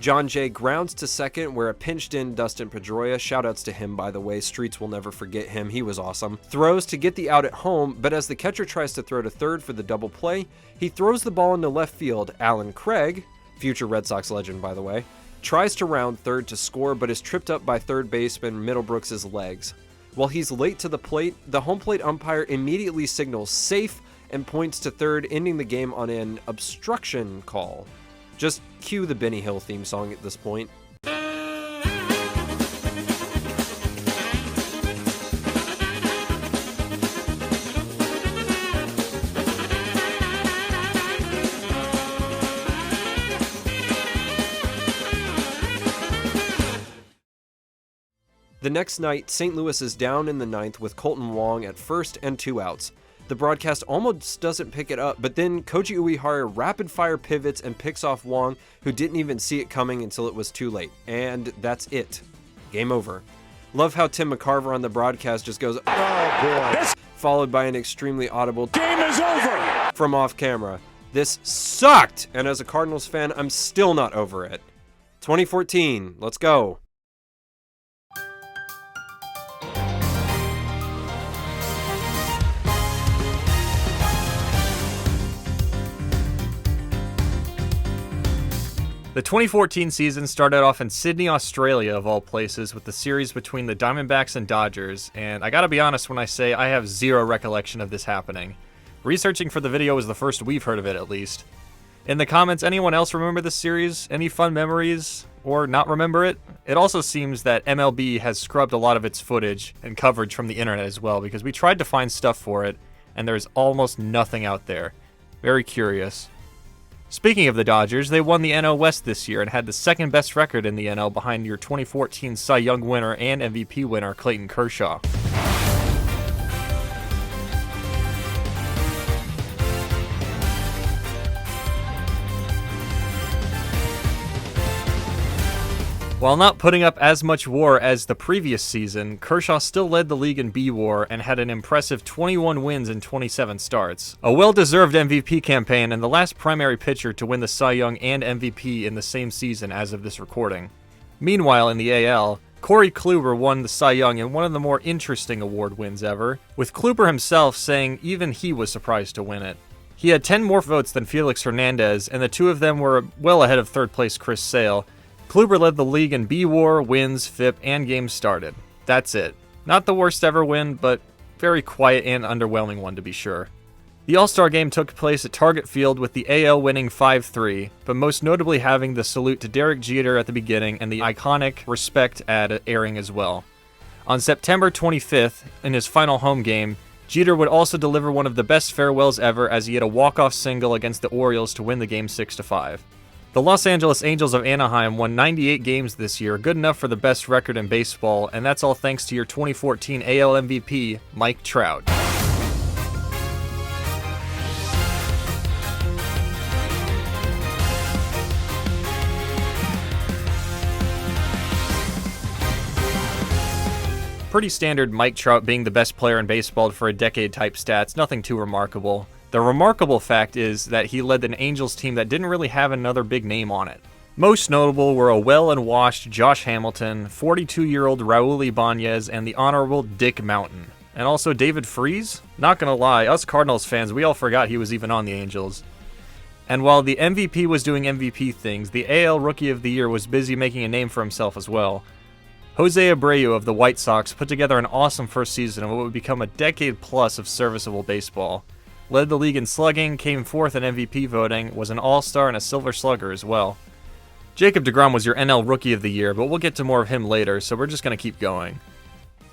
John Jay grounds to 2nd, where a pinched-in Dustin Pedroia, shoutouts to him by the way, Streets will never forget him, he was awesome, throws to get the out at home, but as the catcher tries to throw to 3rd for the double play, he throws the ball into left field. Alan Craig, future Red Sox legend by the way, tries to round 3rd to score, but is tripped up by 3rd baseman Middlebrooks' legs. While he's late to the plate, the home plate umpire immediately signals safe and points to 3rd, ending the game on an obstruction call. Just cue the Benny Hill theme song at this point. The next night, St. Louis is down in the 9th with Colton Wong at first and 2 outs. The broadcast almost doesn't pick it up, but then Koji Uehara rapid-fire pivots and picks off Wong, who didn't even see it coming until it was too late. And that's it. Game over. Love how Tim McCarver on the broadcast just goes, "Oh boy," followed by an extremely audible "Game is over" from off camera. This sucked, and as a Cardinals fan, I'm still not over it. 2014, let's go. The 2014 season started off in Sydney, Australia, of all places, with the series between the Diamondbacks and Dodgers, and I gotta be honest when I say I have zero recollection of this happening. Researching for the video was the first we've heard of it, at least. In the comments, anyone else remember this series? Any fun memories? Or not remember it? It also seems that MLB has scrubbed a lot of its footage and coverage from the internet as well, because we tried to find stuff for it, and there's almost nothing out there. Very curious. Speaking of the Dodgers, they won the NL West this year and had the 2nd best record in the NL behind your 2014 Cy Young winner and MVP winner Clayton Kershaw. While not putting up as much WAR as the previous season, Kershaw still led the league in B-WAR and had an impressive 21 wins in 27 starts. A well-deserved MVP campaign and the last primary pitcher to win the Cy Young and MVP in the same season as of this recording. Meanwhile, in the AL, Corey Kluber won the Cy Young in one of the more interesting award wins ever, with Kluber himself saying even he was surprised to win it. He had 10 more votes than Felix Hernandez, and the 2 of them were well ahead of 3rd place Chris Sale. Kluber led the league in B-WAR, wins, FIP, and games started. That's it. Not the worst ever win, but very quiet and underwhelming one to be sure. The All-Star Game took place at Target Field with the AL winning 5-3, but most notably having the salute to Derek Jeter at the beginning and the iconic respect ad airing as well. On September 25th, in his final home game, Jeter would also deliver one of the best farewells ever as he had a walk-off single against the Orioles to win the game 6-5. The Los Angeles Angels of Anaheim won 98 games this year, good enough for the best record in baseball, and that's all thanks to your 2014 AL MVP, Mike Trout. Pretty standard Mike Trout being the best player in baseball for a decade type stats, nothing too remarkable. The remarkable fact is that he led an Angels team that didn't really have another big name on it. Most notable were a well-and-washed Josh Hamilton, 42-year-old Raul Ibanez, and the Honorable Dick Mountain. And also David Freese? Not gonna lie, us Cardinals fans, we all forgot he was even on the Angels. And while the MVP was doing MVP things, the AL Rookie of the Year was busy making a name for himself as well. Jose Abreu of the White Sox put together an awesome first season of what would become a decade plus of serviceable baseball. Led the league in slugging, came fourth in MVP voting, was an All-Star and a Silver Slugger as well. Jacob deGrom was your NL Rookie of the Year, but we'll get to more of him later, so we're just going to keep going.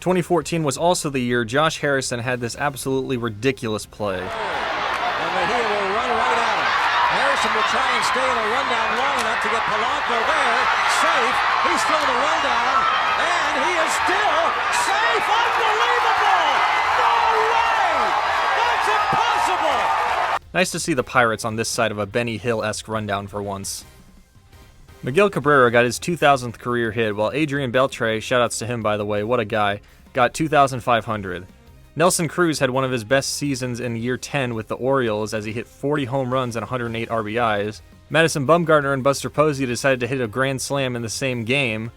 2014 was also the year Josh Harrison had this absolutely ridiculous play. And Mejia will run right at him. Harrison will try and stay in a rundown long enough to get Polanco there. Safe. He's still in the rundown. And he is still safe. Unbelievable! No way! That's impossible! Nice to see the Pirates on this side of a Benny Hill-esque rundown for once. Miguel Cabrera got his 2,000th career hit, while Adrian Beltre, shoutouts to him by the way, what a guy, got 2,500. Nelson Cruz had one of his best seasons in year 10 with the Orioles as he hit 40 home runs and 108 RBIs. Madison Bumgarner and Buster Posey decided to hit a grand slam in the same game.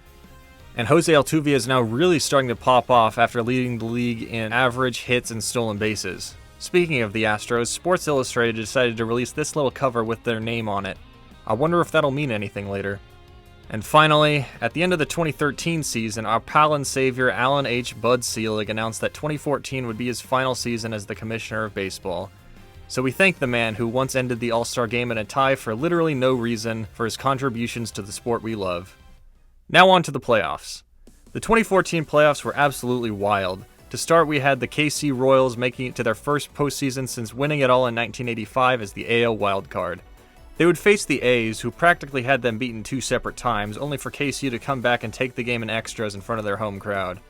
And Jose Altuve is now really starting to pop off after leading the league in average hits and stolen bases. Speaking of the Astros, Sports Illustrated decided to release this little cover with their name on it. I wonder if that'll mean anything later. And finally, at the end of the 2013 season, our pal and savior Alan H. Bud Selig announced that 2014 would be his final season as the Commissioner of Baseball. So we thank the man who once ended the All-Star Game in a tie for literally no reason for his contributions to the sport we love. Now on to the playoffs. The 2014 playoffs were absolutely wild. To start, we had the KC Royals making it to their first postseason since winning it all in 1985 as the AL wildcard. They would face the A's, who practically had them beaten 2 separate times, only for KC to come back and take the game in extras in front of their home crowd.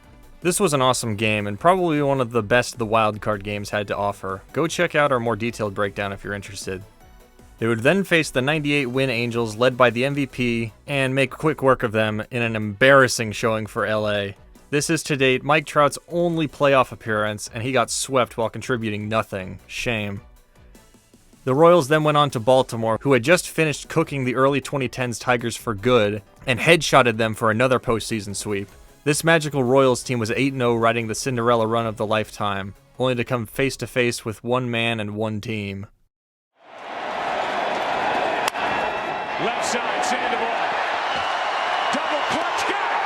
This was an awesome game, and probably one of the best the wildcard games had to offer. Go check out our more detailed breakdown if you're interested. They would then face the 98-win Angels, led by the MVP, and make quick work of them in an embarrassing showing for LA. This is to date Mike Trout's only playoff appearance, and he got swept while contributing nothing. Shame. The Royals then went on to Baltimore, who had just finished cooking the early 2010s Tigers for good, and headshotted them for another postseason sweep. This magical Royals team was 8-0, riding the Cinderella run of the lifetime, only to come face-to-face with one man and one team. Left side, Sandoval. Double clutch, got it!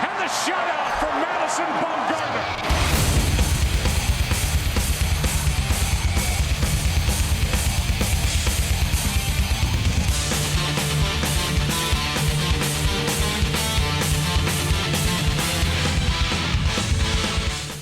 And the shutout from Madison Bumgarner.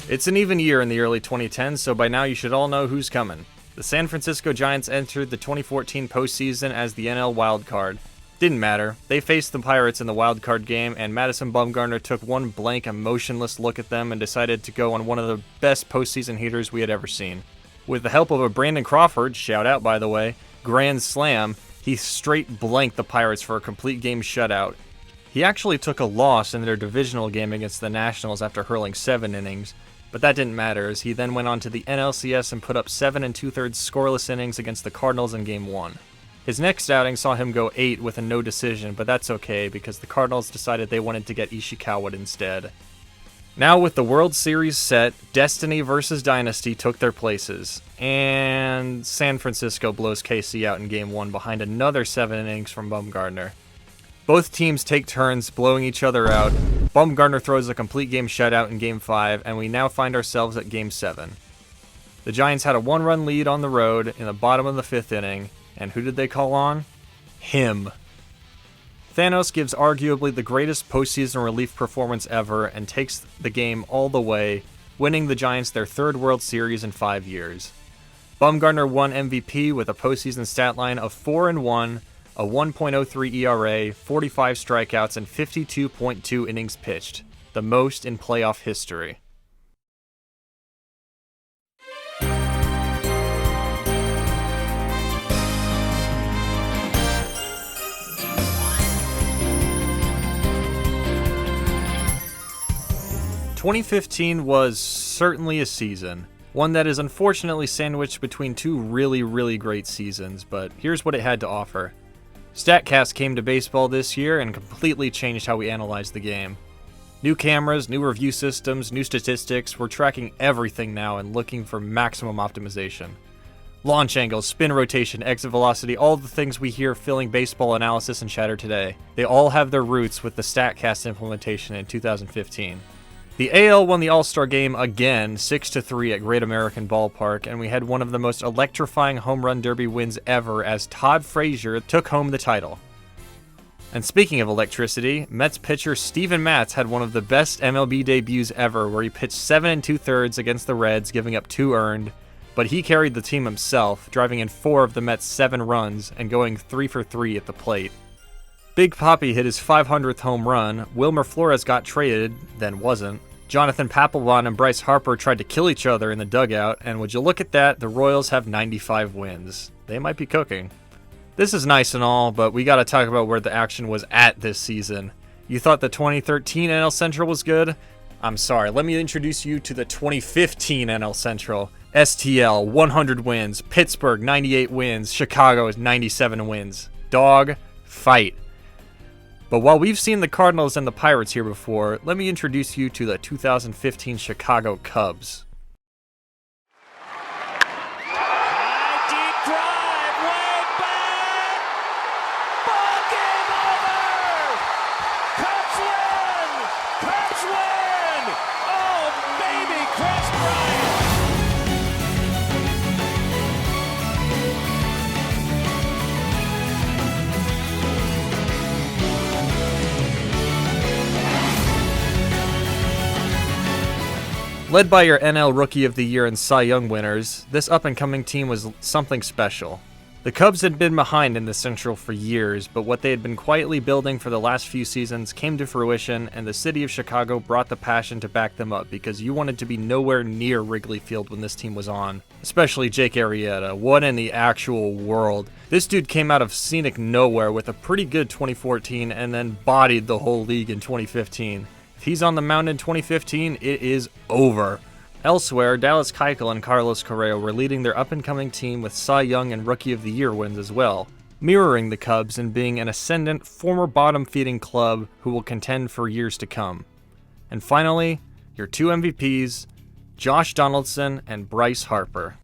It's an even year in the early 2010s, so by now you should all know who's coming. The San Francisco Giants entered the 2014 postseason as the NL wildcard. Didn't matter. They faced the Pirates in the wildcard game, and Madison Bumgarner took one blank, emotionless look at them and decided to go on one of the best postseason heaters we had ever seen. With the help of a Brandon Crawford, shout out by the way, grand slam, he straight blanked the Pirates for a complete game shutout. He actually took a loss in their divisional game against the Nationals after hurling 7 innings. But that didn't matter, as he then went on to the NLCS and put up 7 2/3 scoreless innings against the Cardinals in Game 1. His next outing saw him go 8 with a no decision, but that's okay because the Cardinals decided they wanted to get Ishikawa instead. Now with the World Series set, Destiny versus Dynasty took their places, and San Francisco blows KC out in Game 1 behind another 7 innings from Bumgarner. Both teams take turns blowing each other out. Bumgarner throws a complete game shutout in Game 5, and we now find ourselves at Game 7. The Giants had a 1-run lead on the road in the bottom of the 5th inning, and who did they call on? Him. Thanos gives arguably the greatest postseason relief performance ever and takes the game all the way, winning the Giants their 3rd World Series in 5 years. Bumgarner won MVP with a postseason stat line of 4-1, a 1.03 ERA, 45 strikeouts, and 52.2 innings pitched, the most in playoff history. 2015 was certainly a season. One that is unfortunately sandwiched between two really great seasons, but here's what it had to offer. StatCast came to baseball this year and completely changed how we analyze the game. New cameras, new review systems, new statistics, we're tracking everything now and looking for maximum optimization. Launch angles, spin rotation, exit velocity, all the things we hear filling baseball analysis and chatter today. They all have their roots with the StatCast implementation in 2015. The AL won the All-Star Game again, 6-3 at Great American Ballpark, and we had one of the most electrifying home run derby wins ever as Todd Frazier took home the title. And speaking of electricity, Mets pitcher Steven Matz had one of the best MLB debuts ever, where he pitched 7 2/3 against the Reds, giving up 2 earned, but he carried the team himself, driving in 4 of the Mets' 7 runs and going 3 for 3 at the plate. Big Papi hit his 500th home run, Wilmer Flores got traded, then wasn't. Jonathan Papelbon and Bryce Harper tried to kill each other in the dugout, and would you look at that, the Royals have 95 wins. They might be cooking. This is nice and all, but we gotta talk about where the action was at this season. You thought the 2013 NL Central was good? I'm sorry, let me introduce you to the 2015 NL Central. STL, 100 wins. Pittsburgh, 98 wins. Chicago, 97 wins. Dog fight. But while we've seen the Cardinals and the Pirates here before, let me introduce you to the 2015 Chicago Cubs. Led by your NL Rookie of the Year and Cy Young winners, this up-and-coming team was something special. The Cubs had been behind in the Central for years, but what they had been quietly building for the last few seasons came to fruition, and the city of Chicago brought the passion to back them up because you wanted to be nowhere near Wrigley Field when this team was on. Especially Jake Arrieta. What in the actual world? This dude came out of scenic nowhere with a pretty good 2014 and then bodied the whole league in 2015. If he's on the mound in 2015, it is over. Elsewhere, Dallas Keuchel and Carlos Correa were leading their up-and-coming team with Cy Young and Rookie of the Year wins as well, mirroring the Cubs and being an ascendant, former bottom-feeding club who will contend for years to come. And finally, your 2 MVPs, Josh Donaldson and Bryce Harper.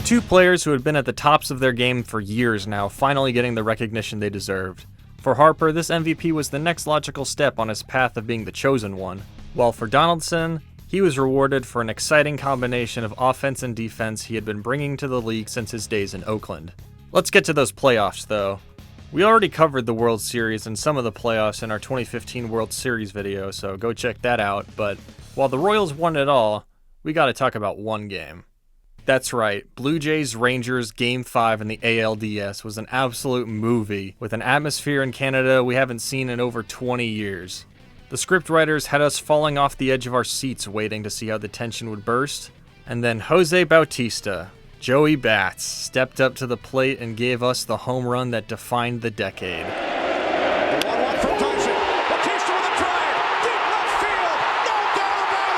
Two players who had been at the tops of their game for years now, finally getting the recognition they deserved. For Harper, this MVP was the next logical step on his path of being the chosen one, while for Donaldson, he was rewarded for an exciting combination of offense and defense he had been bringing to the league since his days in Oakland. Let's get to those playoffs, though. We already covered the World Series and some of the playoffs in our 2015 World Series video, so go check that out, but while the Royals won it all, we gotta talk about one game. That's right, Blue Jays Rangers Game 5 in the ALDS was an absolute movie, with an atmosphere in Canada we haven't seen in over 20 years. The scriptwriters had us falling off the edge of our seats waiting to see how the tension would burst, and then Jose Bautista, Joey Bats, stepped up to the plate and gave us the home run that defined the decade. The 1-1 from Tyson. Bautista with a drive. Deep left field. No doubt about it.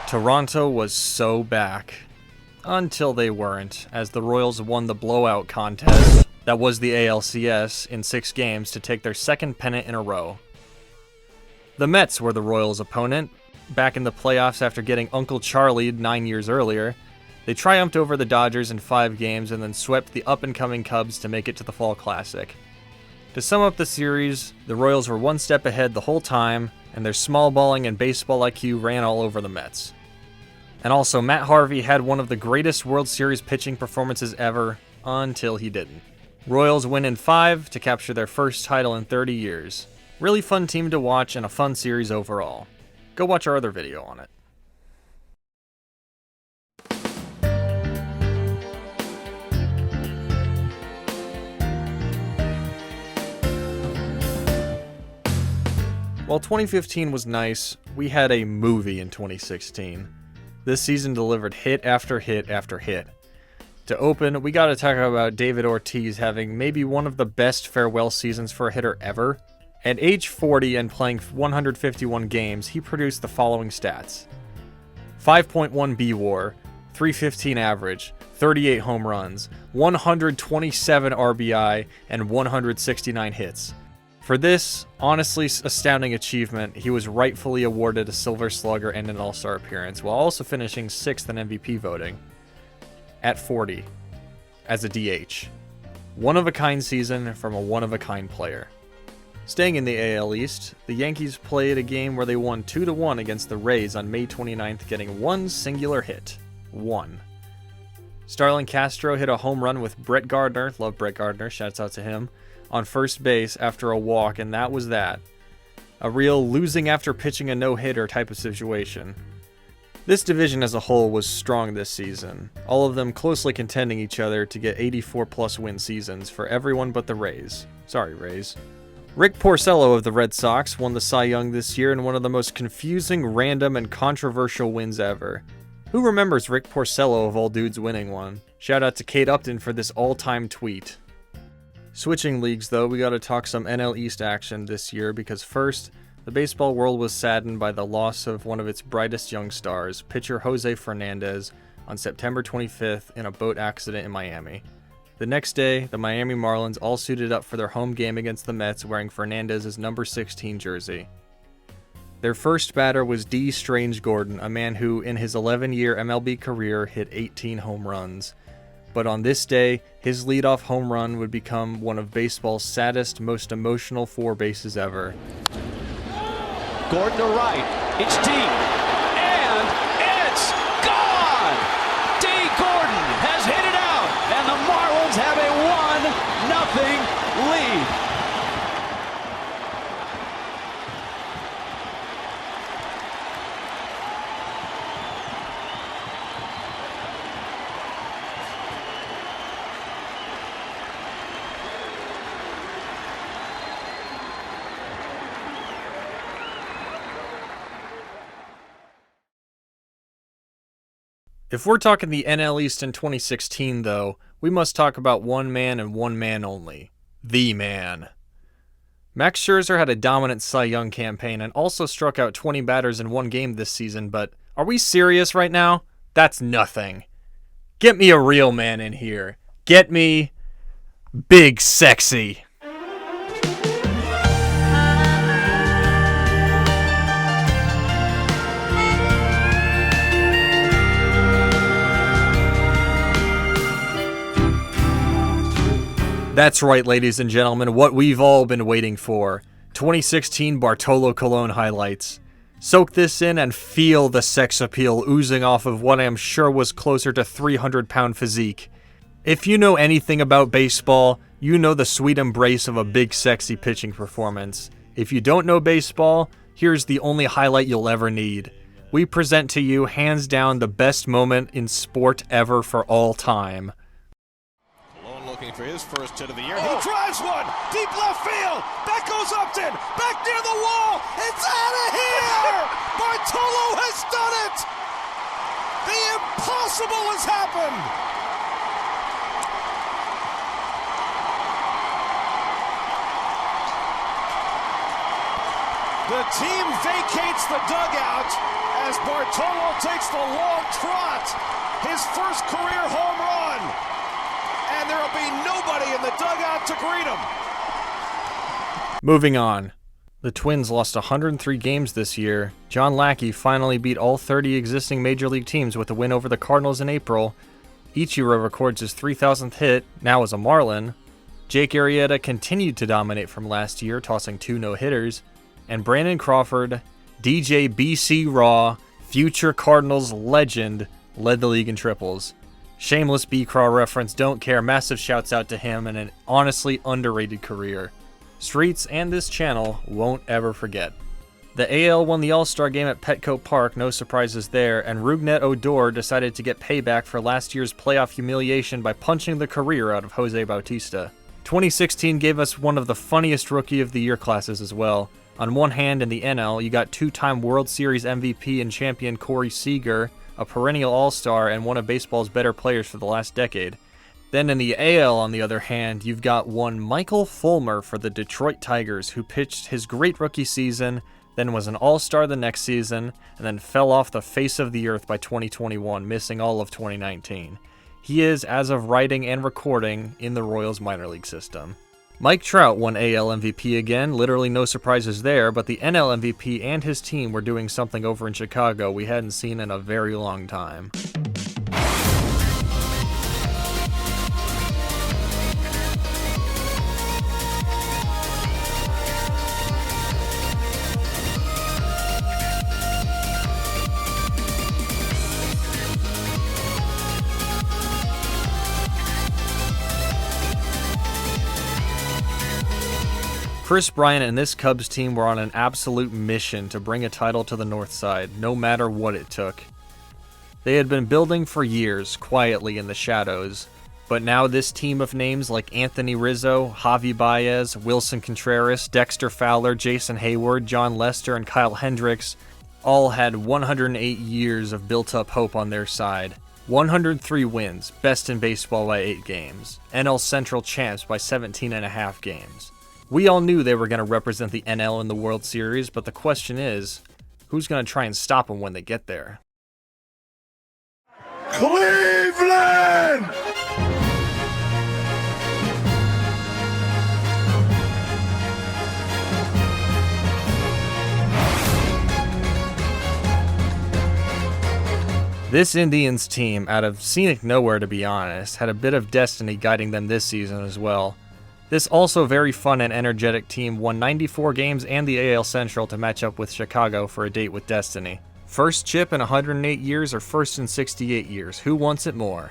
Toronto was so back. Until they weren't, as the Royals won the blowout contest that was the ALCS in 6 games to take their second pennant in a row. The Mets were the Royals' opponent, back in the playoffs after getting Uncle Charlied 9 years earlier. They triumphed over the Dodgers in 5 games and then swept the up-and-coming Cubs to make it to the Fall Classic. To sum up the series, the Royals were one step ahead the whole time, and their small balling and baseball IQ ran all over the Mets. And also, Matt Harvey had one of the greatest World Series pitching performances ever, until he didn't. Royals win in 5 to capture their first title in 30 years. Really fun team to watch and a fun series overall. Go watch our other video on it. While 2015 was nice, we had a movie in 2016. This season delivered hit after hit after hit. To open, we gotta talk about David Ortiz having maybe one of the best farewell seasons for a hitter ever. At age 40 and playing 151 games, he produced the following stats. 5.1 B-WAR, 315 average, 38 home runs, 127 RBI, and 169 hits. For this, honestly astounding achievement, he was rightfully awarded a Silver Slugger and an All-Star appearance, while also finishing 6th in MVP voting. At 40, as a DH. One-of-a-kind season from a one-of-a-kind player. Staying in the AL East, the Yankees played a game where they won 2-1 against the Rays on May 29th, getting one singular hit. One. Starlin Castro hit a home run with Brett Gardner, love Brett Gardner, shouts out to him, on first base after a walk, and that was that. A real losing after pitching a no-hitter type of situation. This division as a whole was strong this season, all of them closely contending each other to get 84-plus win seasons for everyone but the Rays. Sorry, Rays. Rick Porcello of the Red Sox won the Cy Young this year in one of the most confusing, random, and controversial wins ever. Who remembers Rick Porcello of all dudes winning one? Shout out to Kate Upton for this all-time tweet. Switching leagues though, we gotta talk some NL East action this year because first, the baseball world was saddened by the loss of one of its brightest young stars, pitcher Jose Fernandez, on September 25th in a boat accident in Miami. The next day, the Miami Marlins all suited up for their home game against the Mets wearing Fernandez's number 16 jersey. Their first batter was D. Strange Gordon, a man who, in his 11-year MLB career, hit 18 home runs. But on this day, his leadoff home run would become one of baseball's saddest, most emotional 4 bases ever. Gordon to right. It's deep. And it's gone! D. Gordon has hit it out. And the Marlins have a 1-0 lead. If we're talking the NL East in 2016, though, we must talk about one man and one man only. The man. Max Scherzer had a dominant Cy Young campaign and also struck out 20 batters in one game this season, but are we serious right now? That's nothing. Get me a real man in here. Get me Big Sexy. That's right, ladies and gentlemen, what we've all been waiting for. 2016 Bartolo Colon highlights. Soak this in and feel the sex appeal oozing off of what I am sure was closer to 300-pound physique. If you know anything about baseball, you know the sweet embrace of a big sexy pitching performance. If you don't know baseball, here's the only highlight you'll ever need. We present to you, hands down, the best moment in sport ever for all time. Looking for his first hit of the year. He drives one deep left field. Back goes Upton. Back near the wall. It's out of here. Bartolo has done it. The impossible has happened. The team vacates the dugout as Bartolo takes the long trot. His first career home run. And there will be nobody in the dugout to greet him. Moving on. The Twins lost 103 games this year. John Lackey finally beat all 30 existing Major League teams with a win over the Cardinals in April. Ichiro records his 3,000th hit, now as a Marlin. Jake Arrieta continued to dominate from last year, tossing 2 no-hitters. and Brandon Crawford, DJ BC Raw, future Cardinals legend, led the league in triples. Shameless B-Craw reference, don't care, massive shouts out to him and an honestly underrated career. Streets and this channel won't ever forget. The AL won the All-Star game at Petco Park, no surprises there, and Rougned Odor decided to get payback for last year's playoff humiliation by punching the career out of Jose Bautista. 2016 gave us one of the funniest Rookie of the Year classes as well. On one hand, in the NL, you got two-time World Series MVP and champion Corey Seager, a perennial all-star and one of baseball's better players for the last decade. Then in the AL, on the other hand, you've got one Michael Fulmer for the Detroit Tigers, who pitched his great rookie season, then was an all-star the next season, and then fell off the face of the earth by 2021, missing all of 2019. He is, as of writing and recording, in the Royals minor league system. Mike Trout won AL MVP again, literally no surprises there, but the NL MVP and his team were doing something over in Chicago we hadn't seen in a very long time. Chris Bryant and this Cubs team were on an absolute mission to bring a title to the North Side, no matter what it took. They had been building for years, quietly in the shadows, but now this team of names like Anthony Rizzo, Javi Baez, Wilson Contreras, Dexter Fowler, Jason Hayward, John Lester, and Kyle Hendricks all had 108 years of built-up hope on their side. 103 wins, best in baseball by 8 games. NL Central champs by 17.5 games. We all knew they were going to represent the NL in the World Series, but the question is, who's going to try and stop them when they get there? Cleveland! This Indians team, out of scenic nowhere to be honest, had a bit of destiny guiding them this season as well. This also very fun and energetic team won 94 games and the AL Central to match up with Chicago for a date with destiny. First chip in 108 years or first in 68 years, who wants it more?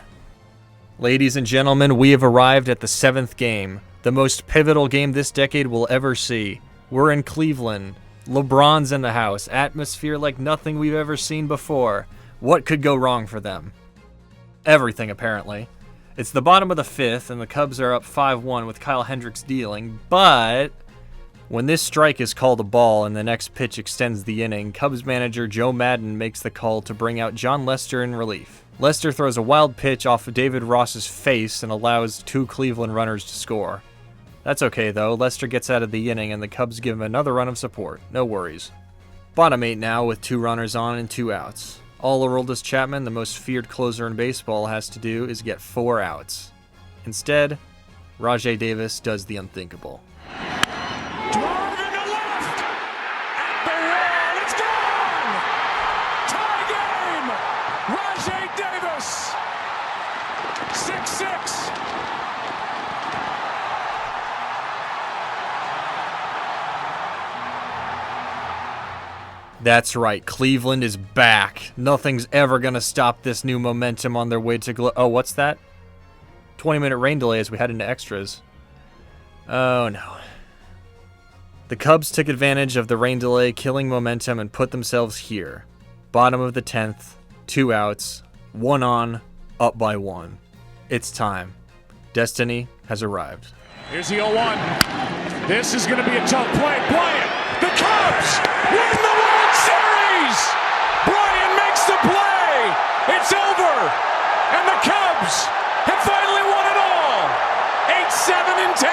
Ladies and gentlemen, we have arrived at the 7th game, the most pivotal game this decade will ever see. We're in Cleveland. LeBron's in the house, atmosphere like nothing we've ever seen before. What could go wrong for them? Everything, apparently. It's the bottom of the 5th, and the Cubs are up 5-1 with Kyle Hendricks dealing, but when this strike is called a ball and the next pitch extends the inning, Cubs manager Joe Maddon makes the call to bring out John Lester in relief. Lester throws a wild pitch off of David Ross's face and allows 2 Cleveland runners to score. That's okay though, Lester gets out of the inning and the Cubs give him another run of support, no worries. Bottom 8 now with 2 runners on and 2 outs. All Aroldis Chapman, the most feared closer in baseball, has to do is get 4 outs. Instead, Rajai Davis does the unthinkable. Drive into left! At the wall, it's gone! Tie game! Rajai Davis! 6-6! That's right, Cleveland is back. Nothing's ever gonna stop this new momentum on their way to oh, what's that? 20-minute rain delay as we head into extras. Oh no. The Cubs took advantage of the rain delay, killing momentum, and put themselves here. Bottom of the 10th, 2 outs, 1 on, up by 1. It's time. Destiny has arrived. Here's the 0-1. This is going to be a tough play. Bryant, the Cubs win the World Series! Bryant makes the play! It's over! And the Cubs have finally won it all! 8-7-10!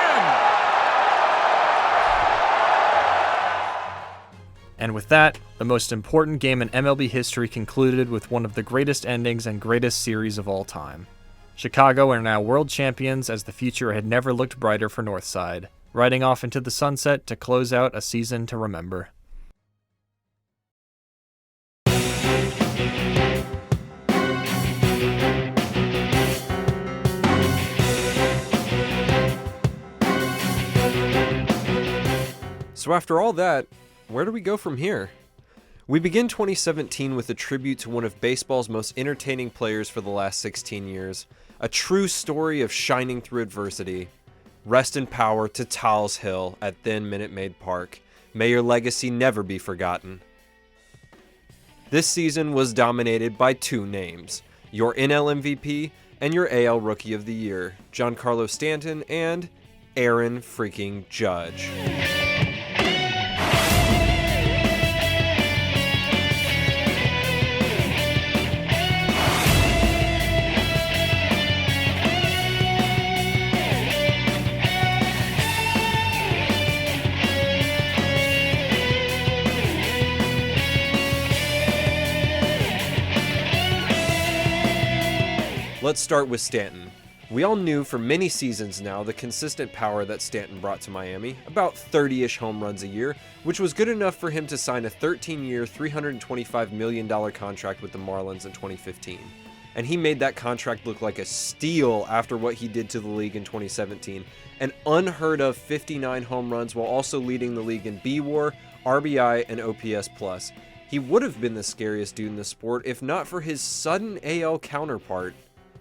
And with that, the most important game in MLB history concluded with one of the greatest endings and greatest series of all time. Chicago are now world champions as the future had never looked brighter for Northside, riding off into the sunset to close out a season to remember. So after all that, where do we go from here? We begin 2017 with a tribute to one of baseball's most entertaining players for the last 16 years, a true story of shining through adversity. Rest in power to Tal's Hill at then Minute Maid Park. May your legacy never be forgotten. This season was dominated by two names, your NL MVP and your AL Rookie of the Year, Giancarlo Stanton and Aaron freaking Judge. Let's start with Stanton. We all knew for many seasons now the consistent power that Stanton brought to Miami, about 30-ish home runs a year, which was good enough for him to sign a 13-year, $325 million contract with the Marlins in 2015. And he made that contract look like a steal after what he did to the league in 2017. An unheard of 59 home runs while also leading the league in B-WAR, RBI, and OPS+. He would have been the scariest dude in the sport if not for his sudden AL counterpart.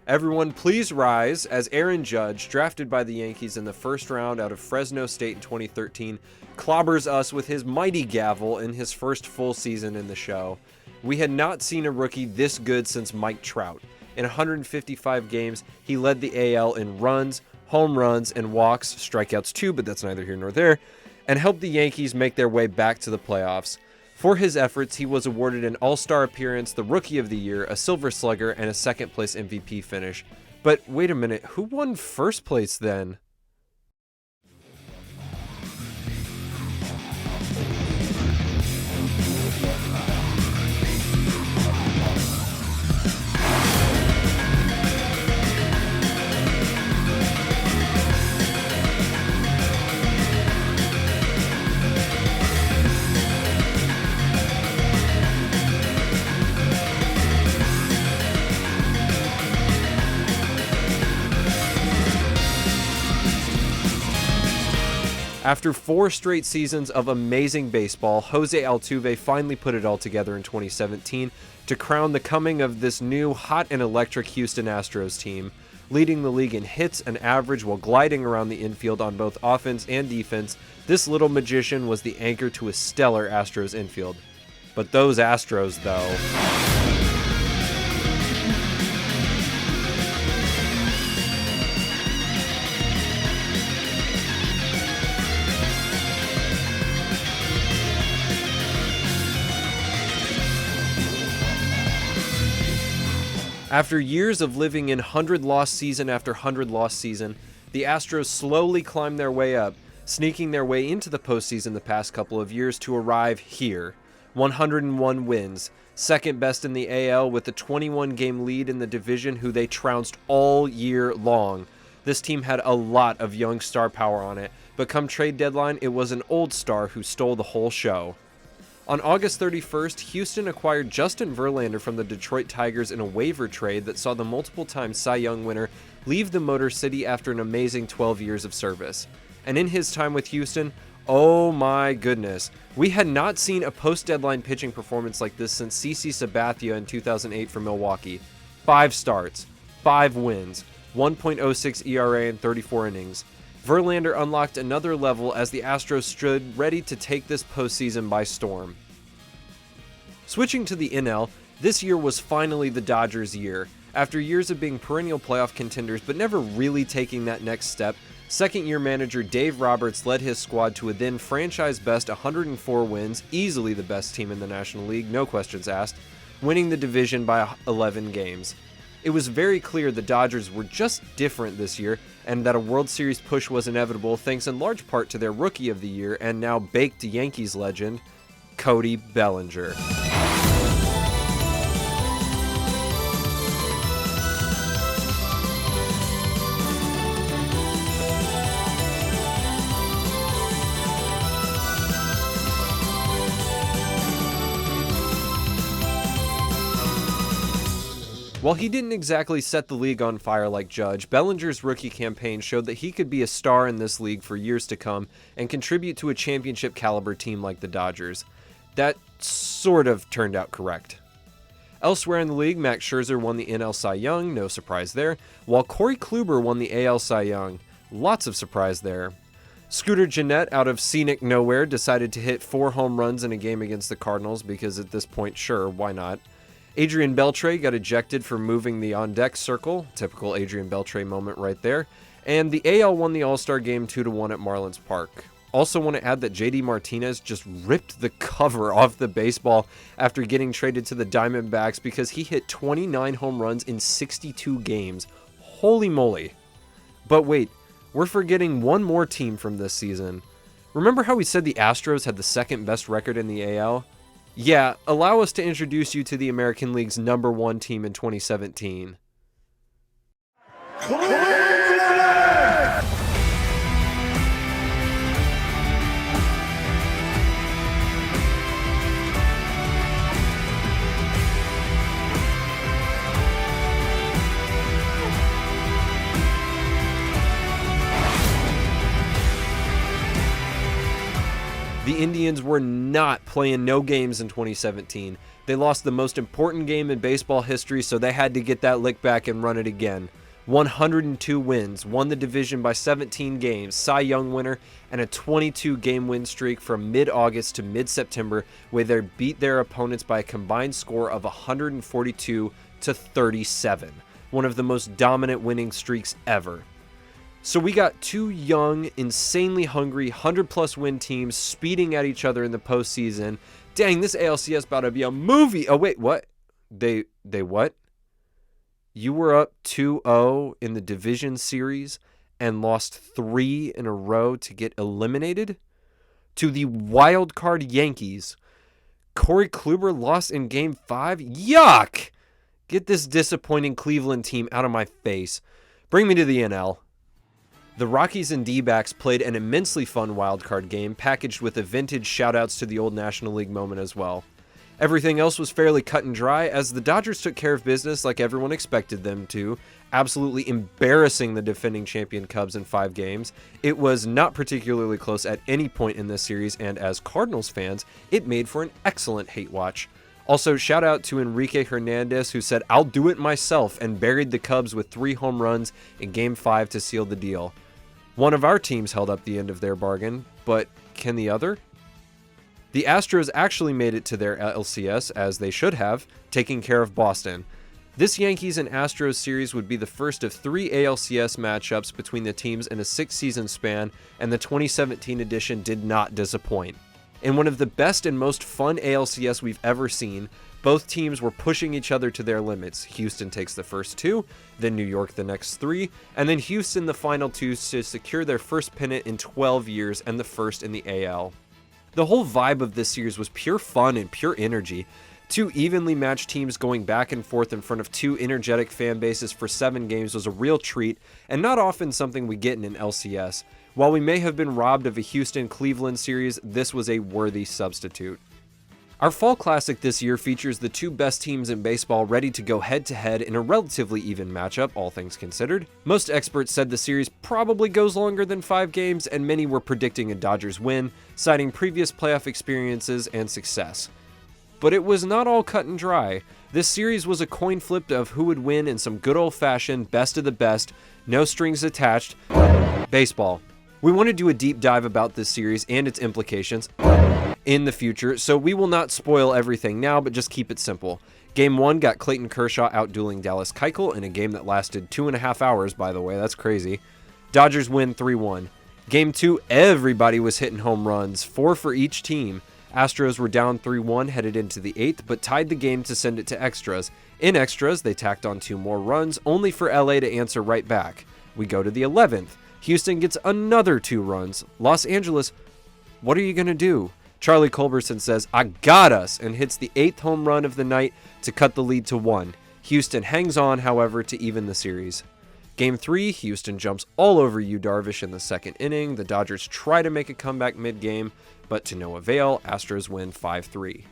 Everyone please rise as Aaron Judge, drafted by the Yankees in the first round out of Fresno State in 2013, clobbers us with his mighty gavel in his first full season in the show. We had not seen a rookie this good since Mike Trout. In 155 games, he led the AL in runs, home runs, and walks, strikeouts too, but that's neither here nor there, and helped the Yankees make their way back to the playoffs. For his efforts, he was awarded an All-Star appearance, the Rookie of the Year, a Silver Slugger, and a second-place MVP finish. But wait a minute, who won first place then? After 4 straight seasons of amazing baseball, Jose Altuve finally put it all together in 2017 to crown the coming of this new hot and electric Houston Astros team, leading the league in hits and average while gliding around the infield on both offense and defense. This little magician was the anchor to a stellar Astros infield. But those Astros, though... After years of living in 100-loss season after 100-loss season, the Astros slowly climbed their way up, sneaking their way into the postseason the past couple of years to arrive here. 101 wins, second best in the AL with a 21-game lead in the division who they trounced all year long. This team had a lot of young star power on it, but come trade deadline, it was an old star who stole the whole show. On August 31st, Houston acquired Justin Verlander from the Detroit Tigers in a waiver trade that saw the multiple-time Cy Young winner leave the Motor City after an amazing 12 years of service. And in his time with Houston, oh my goodness, we had not seen a post-deadline pitching performance like this since CC Sabathia in 2008 for Milwaukee. 5 starts, 5 wins, 1.06 ERA in 34 innings. Verlander unlocked another level as the Astros stood ready to take this postseason by storm. Switching to the NL, this year was finally the Dodgers' year. After years of being perennial playoff contenders but never really taking that next step, second-year manager Dave Roberts led his squad to a then franchise-best 104 wins, easily the best team in the National League, no questions asked, winning the division by 11 games. It was very clear the Dodgers were just different this year, and that a World Series push was inevitable thanks in large part to their Rookie of the Year and now baked Yankees legend, Cody Bellinger. While he didn't exactly set the league on fire like Judge, Bellinger's rookie campaign showed that he could be a star in this league for years to come and contribute to a championship caliber team like the Dodgers. That sort of turned out correct. Elsewhere in the league, Max Scherzer won the NL Cy Young, no surprise there, while Corey Kluber won the AL Cy Young. Lots of surprise there. Scooter Gennett, out of scenic nowhere, decided to hit 4 home runs in a game against the Cardinals because at this point, sure, why not? Adrian Beltre got ejected for moving the on-deck circle, typical Adrian Beltre moment right there, and the AL won the All-Star Game 2-1 at Marlins Park. Also want to add that JD Martinez just ripped the cover off the baseball after getting traded to the Diamondbacks because he hit 29 home runs in 62 games. Holy moly. But wait, we're forgetting one more team from this season. Remember how we said the Astros had the second best record in the AL? Yeah, allow us to introduce you to the American League's #1 team in 2017. The Indians were not playing no games in 2017. They lost the most important game in baseball history, so they had to get that lick back and run it again. 102 wins, won the division by 17 games, Cy Young winner, and a 22-game win streak from mid-August to mid-September, where they beat their opponents by a combined score of 142-37. One of the most dominant winning streaks ever. So we got 2 young, insanely hungry, 100-plus win teams speeding at each other in the postseason. Dang, this ALCS about to be a movie. Oh, wait, what? They what? You were up 2-0 in the division series and lost 3 in a row to get eliminated? To the wild card Yankees. Corey Kluber lost in Game 5? Yuck! Get this disappointing Cleveland team out of my face. Bring me to the NL. The Rockies and D-backs played an immensely fun wildcard game, packaged with a vintage shoutouts to the old National League moment as well. Everything else was fairly cut and dry, as the Dodgers took care of business like everyone expected them to, absolutely embarrassing the defending champion Cubs in 5 games. It was not particularly close at any point in this series, and as Cardinals fans, it made for an excellent hate watch. Also, shout out to Enrique Hernandez, who said, "I'll do it myself," and buried the Cubs with 3 home runs in Game 5 to seal the deal. One of our teams held up the end of their bargain, but can the other? The Astros actually made it to their LCS, as they should have, taking care of Boston. This Yankees and Astros series would be the first of 3 ALCS matchups between the teams in a 6-season span, and the 2017 edition did not disappoint. In one of the best and most fun ALCS we've ever seen, both teams were pushing each other to their limits. Houston takes the first 2, then New York the next 3, and then Houston the final 2 to secure their first pennant in 12 years and the first in the AL. The whole vibe of this series was pure fun and pure energy. 2 evenly matched teams going back and forth in front of 2 energetic fan bases for 7 games was a real treat, and not often something we get in an LCS. While we may have been robbed of a Houston-Cleveland series, this was a worthy substitute. Our Fall Classic this year features the 2 best teams in baseball ready to go head-to-head in a relatively even matchup, all things considered. Most experts said the series probably goes longer than 5 games, and many were predicting a Dodgers win, citing previous playoff experiences and success. But it was not all cut and dry. This series was a coin flip of who would win in some good old-fashioned best of the best, no strings attached baseball. We want to do a deep dive about this series and its implications in the future, so we will not spoil everything now, but just keep it simple. Game 1 got Clayton Kershaw outdueling Dallas Keuchel in a game that lasted 2.5 hours, by the way, that's crazy. Dodgers win 3-1. Game 2, everybody was hitting home runs, 4 for each team. Astros were down 3-1 headed into the 8th, but tied the game to send it to extras. In extras, they tacked on 2 more runs, only for LA to answer right back. We go to the 11th. Houston gets another 2 runs. Los Angeles, what are you going to do? Charlie Culberson says, "I got us," and hits the 8th home run of the night to cut the lead to 1. Houston hangs on, however, to even the series. Game 3, Houston jumps all over Yu Darvish in the 2nd inning. The Dodgers try to make a comeback mid-game, but to no avail. Astros win 5-3.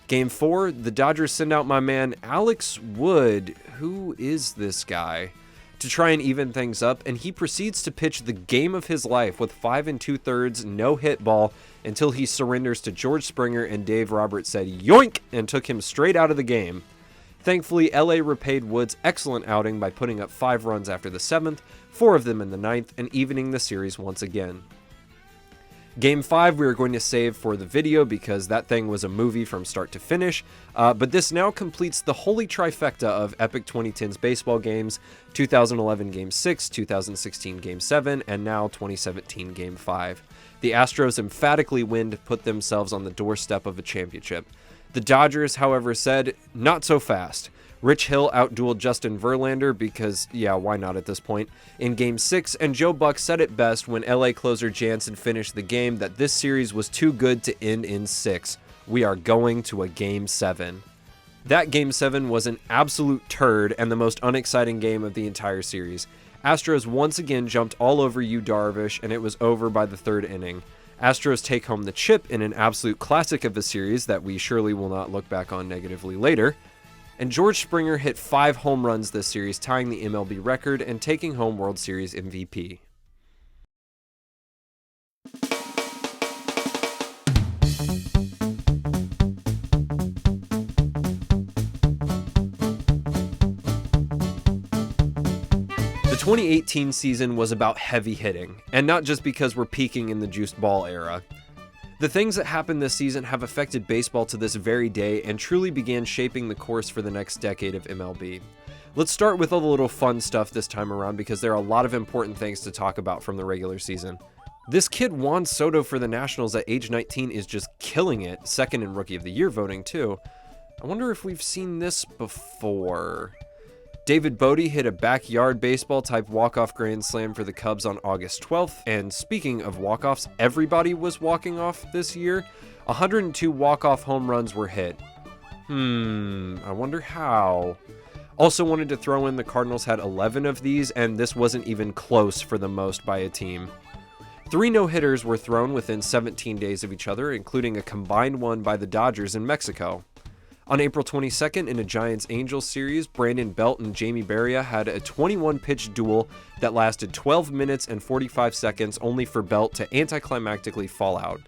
Game 4, the Dodgers send out my man Alex Wood. Who is this guy? To try and even things up, and he proceeds to pitch the game of his life with 5 2/3 no-hit ball until he surrenders to George Springer, and Dave Roberts said yoink and took him straight out of the game. Thankfully, LA repaid Wood's excellent outing by putting up 5 runs after the 7th, 4 of them in the 9th, and evening the series once again. Game 5 we are going to save for the video because that thing was a movie from start to finish, but this now completes the holy trifecta of epic 2010s baseball games: 2011 Game 6, 2016 Game 7, and now 2017 Game 5. The Astros emphatically win to put themselves on the doorstep of a championship. The Dodgers, however, said, not so fast. Rich Hill outdueled Justin Verlander because, yeah, why not at this point, in Game 6, and Joe Buck said it best when LA closer Jansen finished the game that this series was too good to end in 6. We are going to a Game 7. That Game 7 was an absolute turd and the most unexciting game of the entire series. Astros once again jumped all over Yu Darvish, and it was over by the 3rd inning. Astros take home the chip in an absolute classic of a series that we surely will not look back on negatively later. And George Springer hit 5 home runs this series, tying the MLB record and taking home World Series MVP. The 2018 season was about heavy hitting, and not just because we're peaking in the juiced ball era. The things that happened this season have affected baseball to this very day and truly began shaping the course for the next decade of MLB. Let's start with all the little fun stuff this time around because there are a lot of important things to talk about from the regular season. This kid Juan Soto for the Nationals at age 19 is just killing it, second in Rookie of the Year voting too. I wonder if we've seen this before. David Bodie hit a backyard baseball type walk-off grand slam for the Cubs on August 12th, and speaking of walk-offs, everybody was walking off this year. 102 walk-off home runs were hit. I wonder how. Also wanted to throw in the Cardinals had 11 of these, and this wasn't even close for the most by a team. 3 no-hitters were thrown within 17 days of each other, including a combined one by the Dodgers in Mexico. On April 22nd, in a Giants-Angels series, Brandon Belt and Jamie Barria had a 21-pitch duel that lasted 12 minutes and 45 seconds, only for Belt to anticlimactically fall out.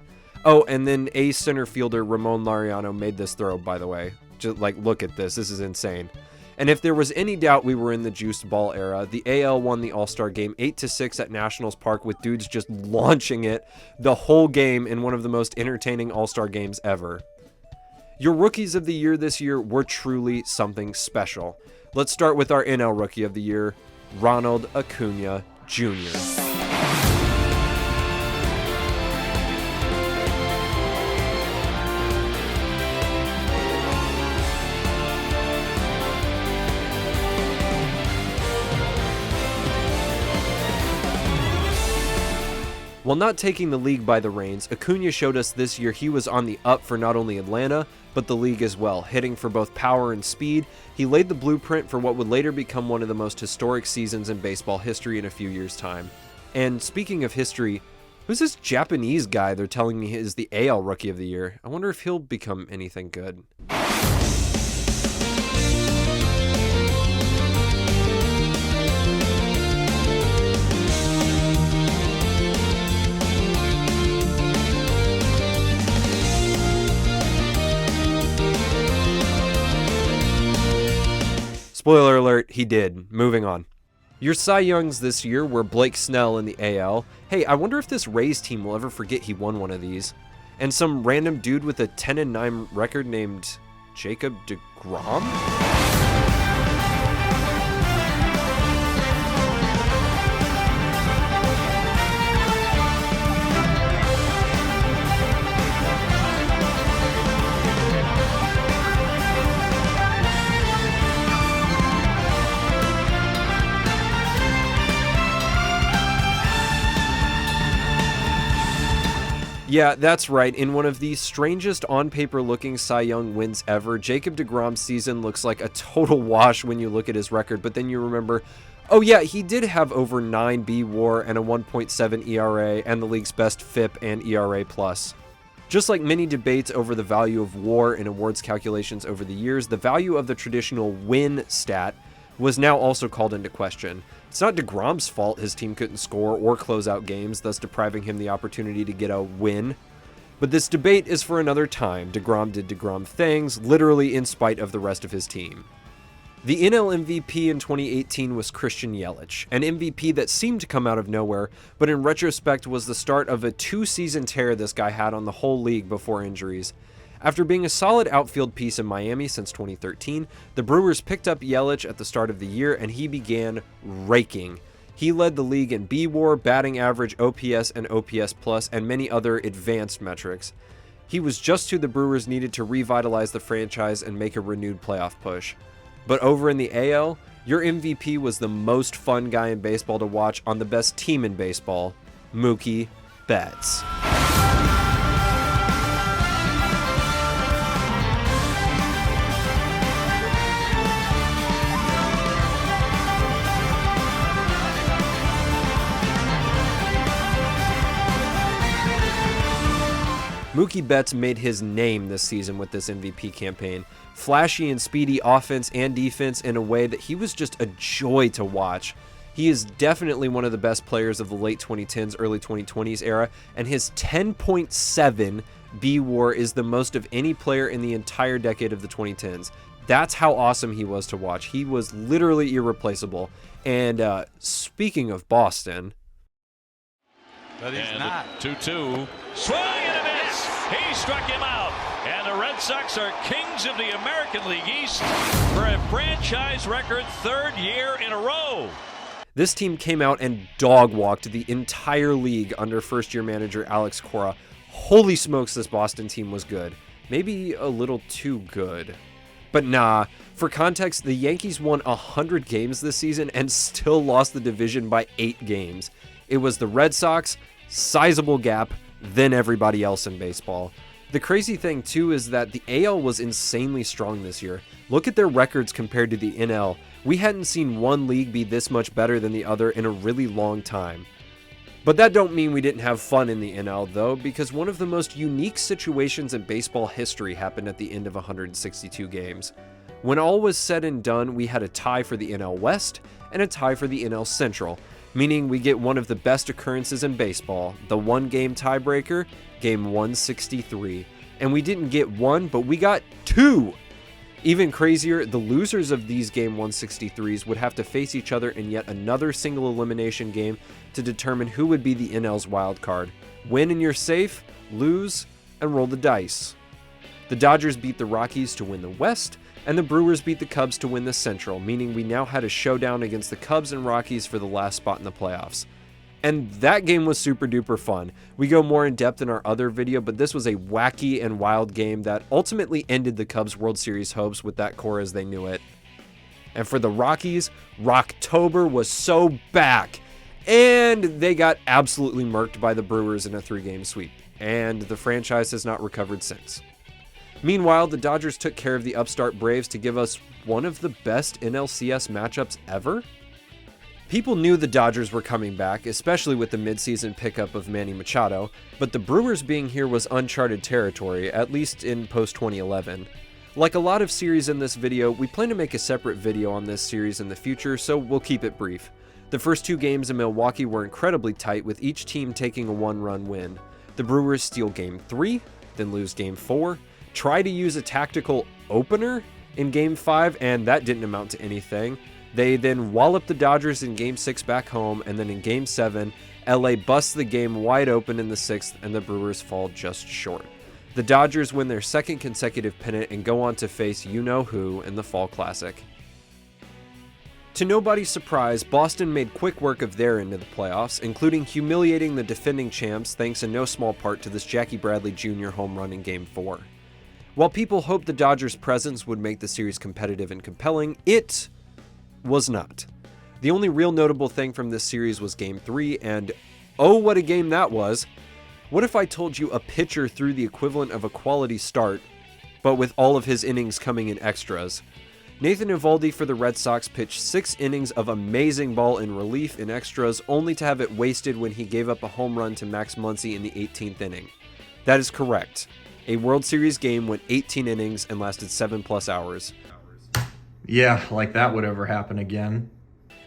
Oh, and then ace center fielder Ramon Laureano made this throw, by the way. Just look at this. This is insane. And if there was any doubt we were in the juiced ball era, the AL won the All-Star game 8-6 at Nationals Park with dudes just launching it the whole game in one of the most entertaining All-Star games ever. Your Rookies of the Year this year were truly something special. Let's start with our NL Rookie of the Year, Ronald Acuna Jr. While not taking the league by the reins, Acuna showed us this year he was on the up for not only Atlanta, but the league as well, hitting for both power and speed. He laid the blueprint for what would later become one of the most historic seasons in baseball history in a few years' time. And speaking of history, who's this Japanese guy they're telling me is the AL Rookie of the Year? I wonder if he'll become anything good. Spoiler alert, he did. Moving on. Your Cy Youngs this year were Blake Snell in the AL. Hey, I wonder if this Rays team will ever forget he won one of these. And some random dude with a 10-9 record named Jacob deGrom? Yeah, that's right. In one of the strangest on-paper looking Cy Young wins ever, Jacob deGrom's season looks like a total wash when you look at his record, but then you remember, oh yeah, he did have over 9 B WAR and a 1.7 ERA and the league's best FIP and ERA+. Just like many debates over the value of WAR in awards calculations over the years, the value of the traditional win stat was now also called into question. It's not DeGrom's fault his team couldn't score or close out games, thus depriving him the opportunity to get a win. But this debate is for another time. DeGrom did DeGrom things, literally in spite of the rest of his team. The NL MVP in 2018 was Christian Yelich, an MVP that seemed to come out of nowhere, but in retrospect was the start of a 2-season tear this guy had on the whole league before injuries. After being a solid outfield piece in Miami since 2013, the Brewers picked up Yelich at the start of the year and he began raking. He led the league in B-WAR, batting average, OPS, and OPS+, and many other advanced metrics. He was just who the Brewers needed to revitalize the franchise and make a renewed playoff push. But over in the AL, your MVP was the most fun guy in baseball to watch on the best team in baseball, Mookie Betts. Mookie Betts made his name this season with this MVP campaign. Flashy and speedy offense and defense in a way that he was just a joy to watch. He is definitely one of the best players of the late 2010s, early 2020s era, and his 10.7 B-WAR is the most of any player in the entire decade of the 2010s. That's how awesome he was to watch. He was literally irreplaceable. And speaking of Boston... But he's not. 2-2. Swing and a miss. He struck him out. And the Red Sox are kings of the American League East for a franchise record 3rd year in a row. This team came out and dog-walked the entire league under first-year manager Alex Cora. Holy smokes, this Boston team was good. Maybe a little too good. But nah, for context, the Yankees won 100 games this season and still lost the division by 8 games. It was the Red Sox, sizable gap, then everybody else in baseball. The crazy thing too is that the AL was insanely strong this year. Look at their records compared to the NL. We hadn't seen one league be this much better than the other in a really long time. But that don't mean we didn't have fun in the NL though, because one of the most unique situations in baseball history happened at the end of 162 games. When all was said and done, we had a tie for the NL West and a tie for the NL Central, meaning we get one of the best occurrences in baseball, the one-game tiebreaker, game 163. And we didn't get one, but we got 2! Even crazier, the losers of these game 163s would have to face each other in yet another single elimination game to determine who would be the NL's wild card. Win and you're safe, lose, and roll the dice. The Dodgers beat the Rockies to win the West, and the Brewers beat the Cubs to win the Central, meaning we now had a showdown against the Cubs and Rockies for the last spot in the playoffs. And that game was super duper fun. We go more in depth in our other video, but this was a wacky and wild game that ultimately ended the Cubs World Series hopes with that core as they knew it. And for the Rockies, Rocktober was so back, and they got absolutely murked by the Brewers in a 3-game sweep, and the franchise has not recovered since. Meanwhile, the Dodgers took care of the upstart Braves to give us one of the best NLCS matchups ever. People knew the Dodgers were coming back, especially with the midseason pickup of Manny Machado, but the Brewers being here was uncharted territory, at least in post-2011. Like a lot of series in this video, we plan to make a separate video on this series in the future, so we'll keep it brief. The first 2 games in Milwaukee were incredibly tight, with each team taking a 1-run win. The Brewers steal Game 3, then lose Game 4, try to use a tactical opener in Game 5, and that didn't amount to anything. They then wallop the Dodgers in Game 6 back home, and then in Game 7, LA busts the game wide open in the 6th, and the Brewers fall just short. The Dodgers win their 2nd consecutive pennant and go on to face you-know-who in the Fall Classic. To nobody's surprise, Boston made quick work of their end of the playoffs, including humiliating the defending champs thanks in no small part to this Jackie Bradley Jr. home run in Game 4. While people hoped the Dodgers' presence would make the series competitive and compelling, it was not. The only real notable thing from this series was Game 3, and oh, what a game that was. What if I told you a pitcher threw the equivalent of a quality start, but with all of his innings coming in extras? Nathan Eovaldi for the Red Sox pitched 6 innings of amazing ball in relief in extras, only to have it wasted when he gave up a home run to Max Muncy in the 18th inning. That is correct. A World Series game went 18 innings and lasted 7+ hours. Yeah, like that would ever happen again.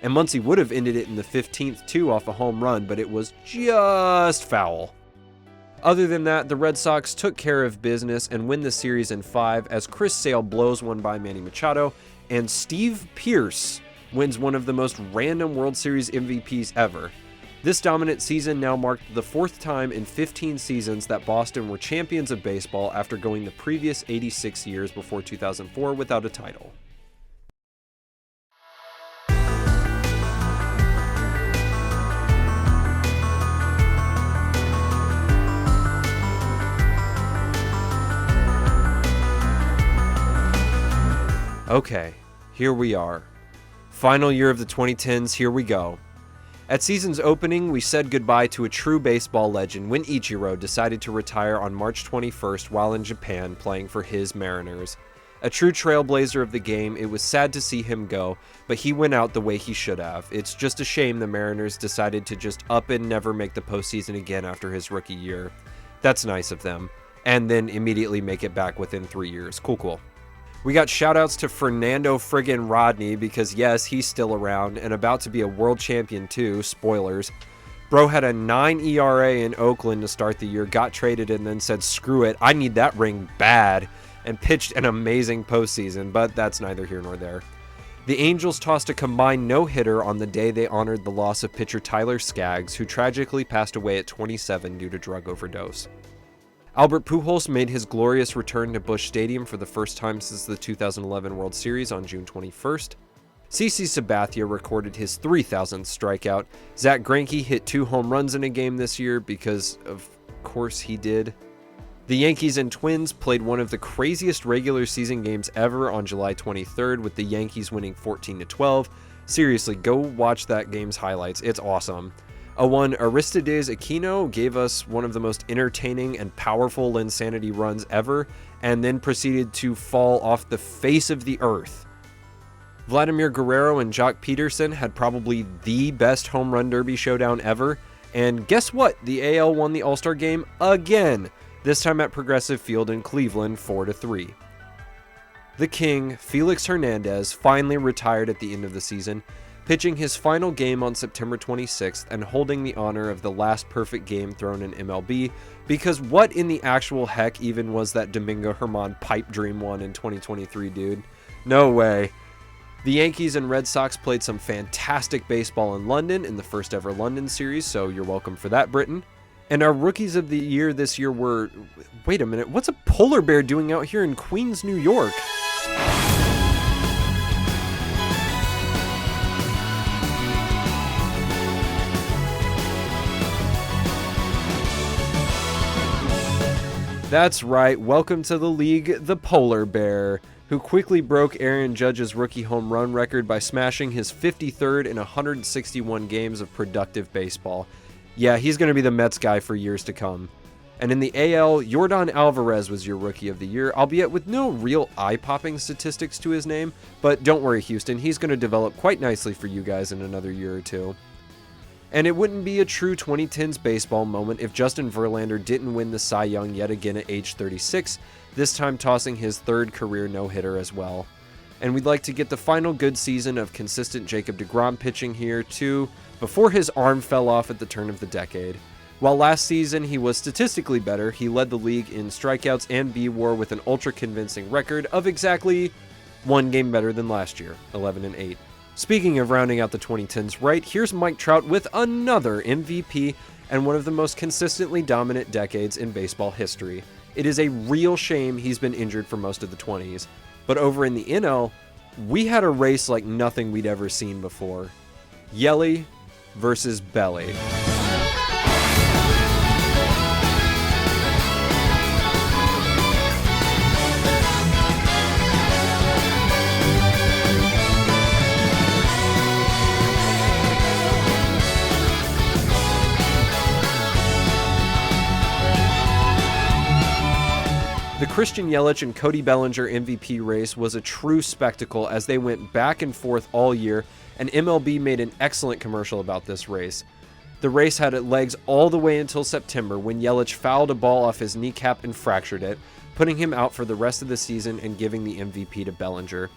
And Muncy would have ended it in the 15th too off a home run, but it was just foul. Other than that, the Red Sox took care of business and win the series in 5 as Chris Sale blows one by Manny Machado, and Steve Pearce wins one of the most random World Series MVPs ever. This dominant season now marked the 4th time in 15 seasons that Boston were champions of baseball after going the previous 86 years before 2004 without a title. Okay, here we are. Final year of the 2010s, here we go. At season's opening, we said goodbye to a true baseball legend when Ichiro decided to retire on March 21st while in Japan playing for his Mariners. A true trailblazer of the game, it was sad to see him go, but he went out the way he should have. It's just a shame the Mariners decided to just up and never make the postseason again after his rookie year. That's nice of them. And then immediately make it back within 3 years. Cool. We got shoutouts to Fernando friggin' Rodney because yes, he's still around and about to be a world champion too, spoilers. Bro had a 9 ERA in Oakland to start the year, got traded and then said screw it, I need that ring bad, and pitched an amazing postseason, but that's neither here nor there. The Angels tossed a combined no-hitter on the day they honored the loss of pitcher Tyler Skaggs, who tragically passed away at 27 due to drug overdose. Albert Pujols made his glorious return to Busch Stadium for the first time since the 2011 World Series on June 21st. CC Sabathia recorded his 3,000th strikeout. Zach Greinke hit 2 home runs in a game this year because, of course, he did. The Yankees and Twins played one of the craziest regular season games ever on July 23rd, with the Yankees winning 14-12. Seriously, go watch that game's highlights. It's awesome. A one Aristides Aquino gave us one of the most entertaining and powerful Linsanity runs ever, and then proceeded to fall off the face of the earth. Vladimir Guerrero and Jock Peterson had probably the best home run derby showdown ever, and guess what? The AL won the All-Star game again, this time at Progressive Field in Cleveland 4-3. The King, Felix Hernandez, finally retired at the end of the season, pitching his final game on September 26th and holding the honor of the last perfect game thrown in MLB, because what in the actual heck even was that Domingo Germán pipe dream one in 2023, dude? No way. The Yankees and Red Sox played some fantastic baseball in London in the first ever London series, so you're welcome for that, Britain. And our rookies of the year this year were... Wait a minute, what's a polar bear doing out here in Queens, New York? That's right, welcome to the league, the polar bear, who quickly broke Aaron Judge's rookie home run record by smashing his 53rd in 161 games of productive baseball. Yeah, he's going to be the Mets guy for years to come. And in the AL, Yordan Alvarez was your rookie of the year, albeit with no real eye-popping statistics to his name, but don't worry, Houston, he's going to develop quite nicely for you guys in another year or two. And it wouldn't be a true 2010s baseball moment if Justin Verlander didn't win the Cy Young yet again at age 36, this time tossing his 3rd career no-hitter as well. And we'd like to get the final good season of consistent Jacob deGrom pitching here too, before his arm fell off at the turn of the decade. While last season he was statistically better, he led the league in strikeouts and B-WAR with an ultra-convincing record of exactly 1 game better than last year, 11-8. Speaking of rounding out the 2010s right, here's Mike Trout with another MVP and one of the most consistently dominant decades in baseball history. It is a real shame he's been injured for most of the 20s, but over in the NL, we had a race like nothing we'd ever seen before. Yelly versus Belly. The Christian Yelich and Cody Bellinger MVP race was a true spectacle as they went back and forth all year, and MLB made an excellent commercial about this race. The race had legs all the way until September when Yelich fouled a ball off his kneecap and fractured it, putting him out for the rest of the season and giving the MVP to Bellinger.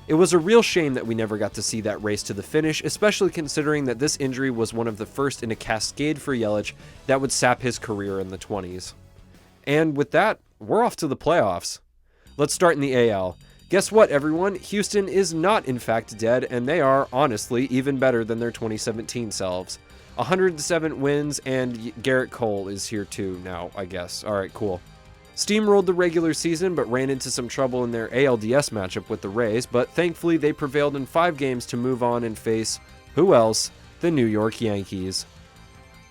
It was a real shame that we never got to see that race to the finish, especially considering that this injury was one of the first in a cascade for Yelich that would sap his career in the 20s. And with that, we're off to the playoffs. Let's start in the AL. Guess what, everyone? Houston is not in fact dead, and they are, honestly, even better than their 2017 selves. 107 wins, and Garrett Cole is here too now, I guess. Alright, cool. Steamrolled the regular season, but ran into some trouble in their ALDS matchup with the Rays, but thankfully they prevailed in 5 games to move on and face, who else? The New York Yankees.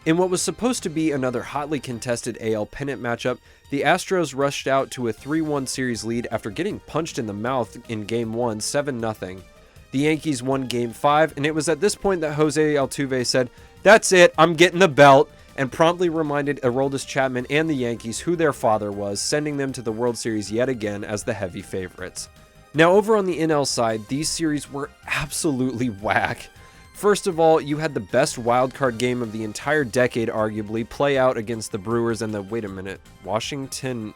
In what was supposed to be another hotly contested AL pennant matchup, the Astros rushed out to a 3-1 series lead after getting punched in the mouth in Game 1, 7-0. The Yankees won Game 5, and it was at this point that Jose Altuve said, "That's it, I'm getting the belt," and promptly reminded Aroldis Chapman and the Yankees who their father was, sending them to the World Series yet again as the heavy favorites. Now over on the NL side, these series were absolutely whack. First of all, you had the best wildcard game of the entire decade arguably play out against the Brewers and the, Washington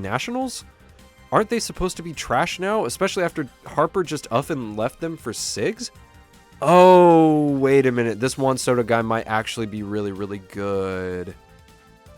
Nationals? Aren't they supposed to be trash now, especially after Harper just up and left them for Sigs? Oh, wait a minute, this Juan Soto guy might actually be really, really good.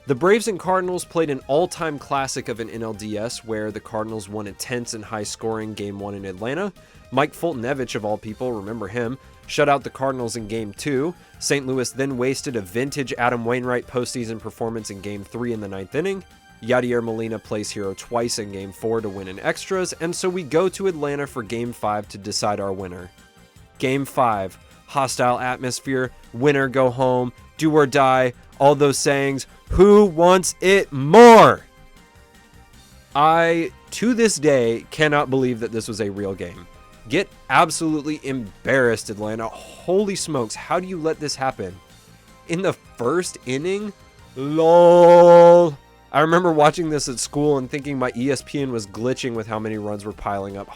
The Braves and Cardinals played an all-time classic of an NLDS where the Cardinals won a tense and high-scoring Game 1 in Atlanta. Mike Fultonevich, of all people, remember him, shut out the Cardinals in Game 2. St. Louis then wasted a vintage Adam Wainwright postseason performance in Game 3 in the 9th inning. Yadier Molina plays hero twice in Game 4 to win in extras, and so we go to Atlanta for Game 5 to decide our winner. Game 5, hostile atmosphere, winner go home, do or die, all those sayings. Who wants it more? I, to this day, cannot believe that this was a real game. Get absolutely embarrassed, Atlanta. Holy smokes, how do you let this happen? In the first inning? LOL. I remember watching this at school and thinking my ESPN was glitching with how many runs were piling up.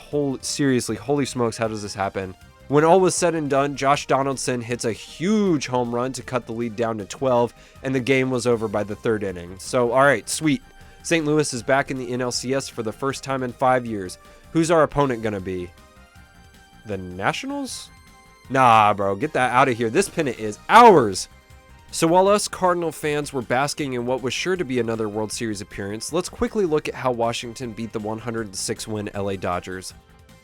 Seriously, holy smokes, how does this happen? When all was said and done, Josh Donaldson hits a huge home run to cut the lead down to 12, and the game was over by the 3rd inning. So, alright, sweet. St. Louis is back in the NLCS for the first time in 5 years. Who's our opponent gonna be? The Nationals? Nah, bro, get that out of here. This pennant is ours! So while us Cardinal fans were basking in what was sure to be another World Series appearance, let's quickly look at how Washington beat the 106-win LA Dodgers.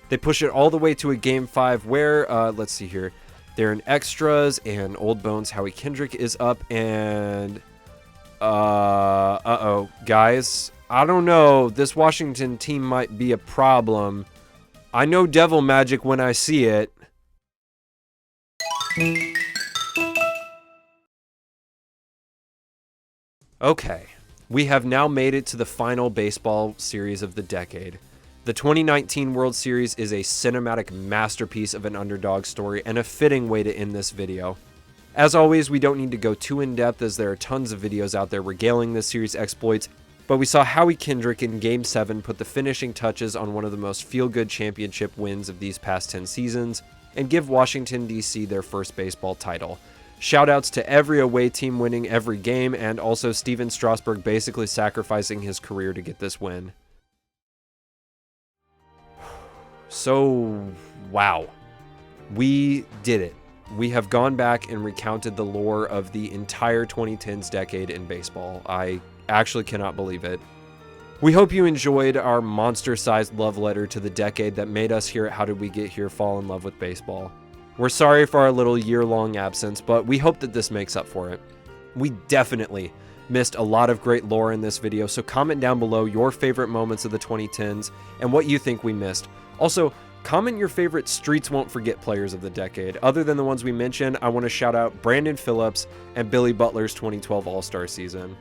They push it all the way to a Game 5 where, let's see here, they're in extras, and Old Bones Howie Kendrick is up, and, guys, I don't know, this Washington team might be a problem. I know devil magic when I see it. Okay, we have now made it to the final baseball series of the decade. The 2019 World Series is a cinematic masterpiece of an underdog story and a fitting way to end this video. As always, we don't need to go too in-depth as there are tons of videos out there regaling this series' exploits, but we saw Howie Kendrick in Game 7 put the finishing touches on one of the most feel-good championship wins of these past 10 seasons and give Washington, D.C. their first baseball title. Shoutouts to every away team winning every game, and also Steven Strasburg basically sacrificing his career to get this win. So, wow. We did it. We have gone back and recounted the lore of the entire 2010s decade in baseball. I actually cannot believe it. We hope you enjoyed our monster-sized love letter to the decade that made us here at How Did We Get Here fall in love with baseball. We're sorry for our little year-long absence, but we hope that this makes up for it. We definitely missed a lot of great lore in this video, so comment down below your favorite moments of the 2010s and what you think we missed. Also, comment your favorite Streets Won't Forget players of the decade. Other than the ones we mentioned, I want to shout out Brandon Phillips and Billy Butler's 2012 All-Star season.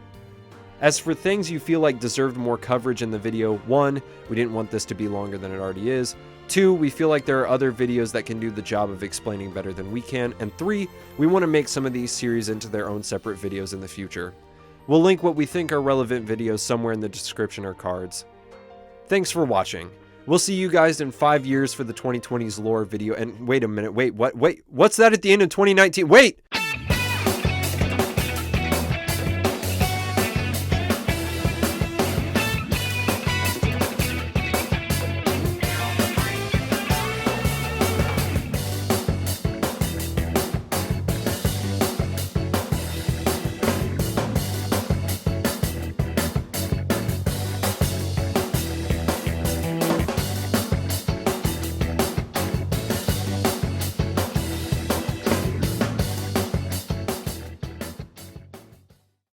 As for things you feel like deserved more coverage in the video, 1, we didn't want this to be longer than it already is. 2, we feel like there are other videos that can do the job of explaining better than we can. And 3, we want to make some of these series into their own separate videos in the future. We'll link what we think are relevant videos somewhere in the description or cards. Thanks for watching. We'll see you guys in 5 years for the 2020s lore video. And wait a minute, what's that at the end of 2019? Wait!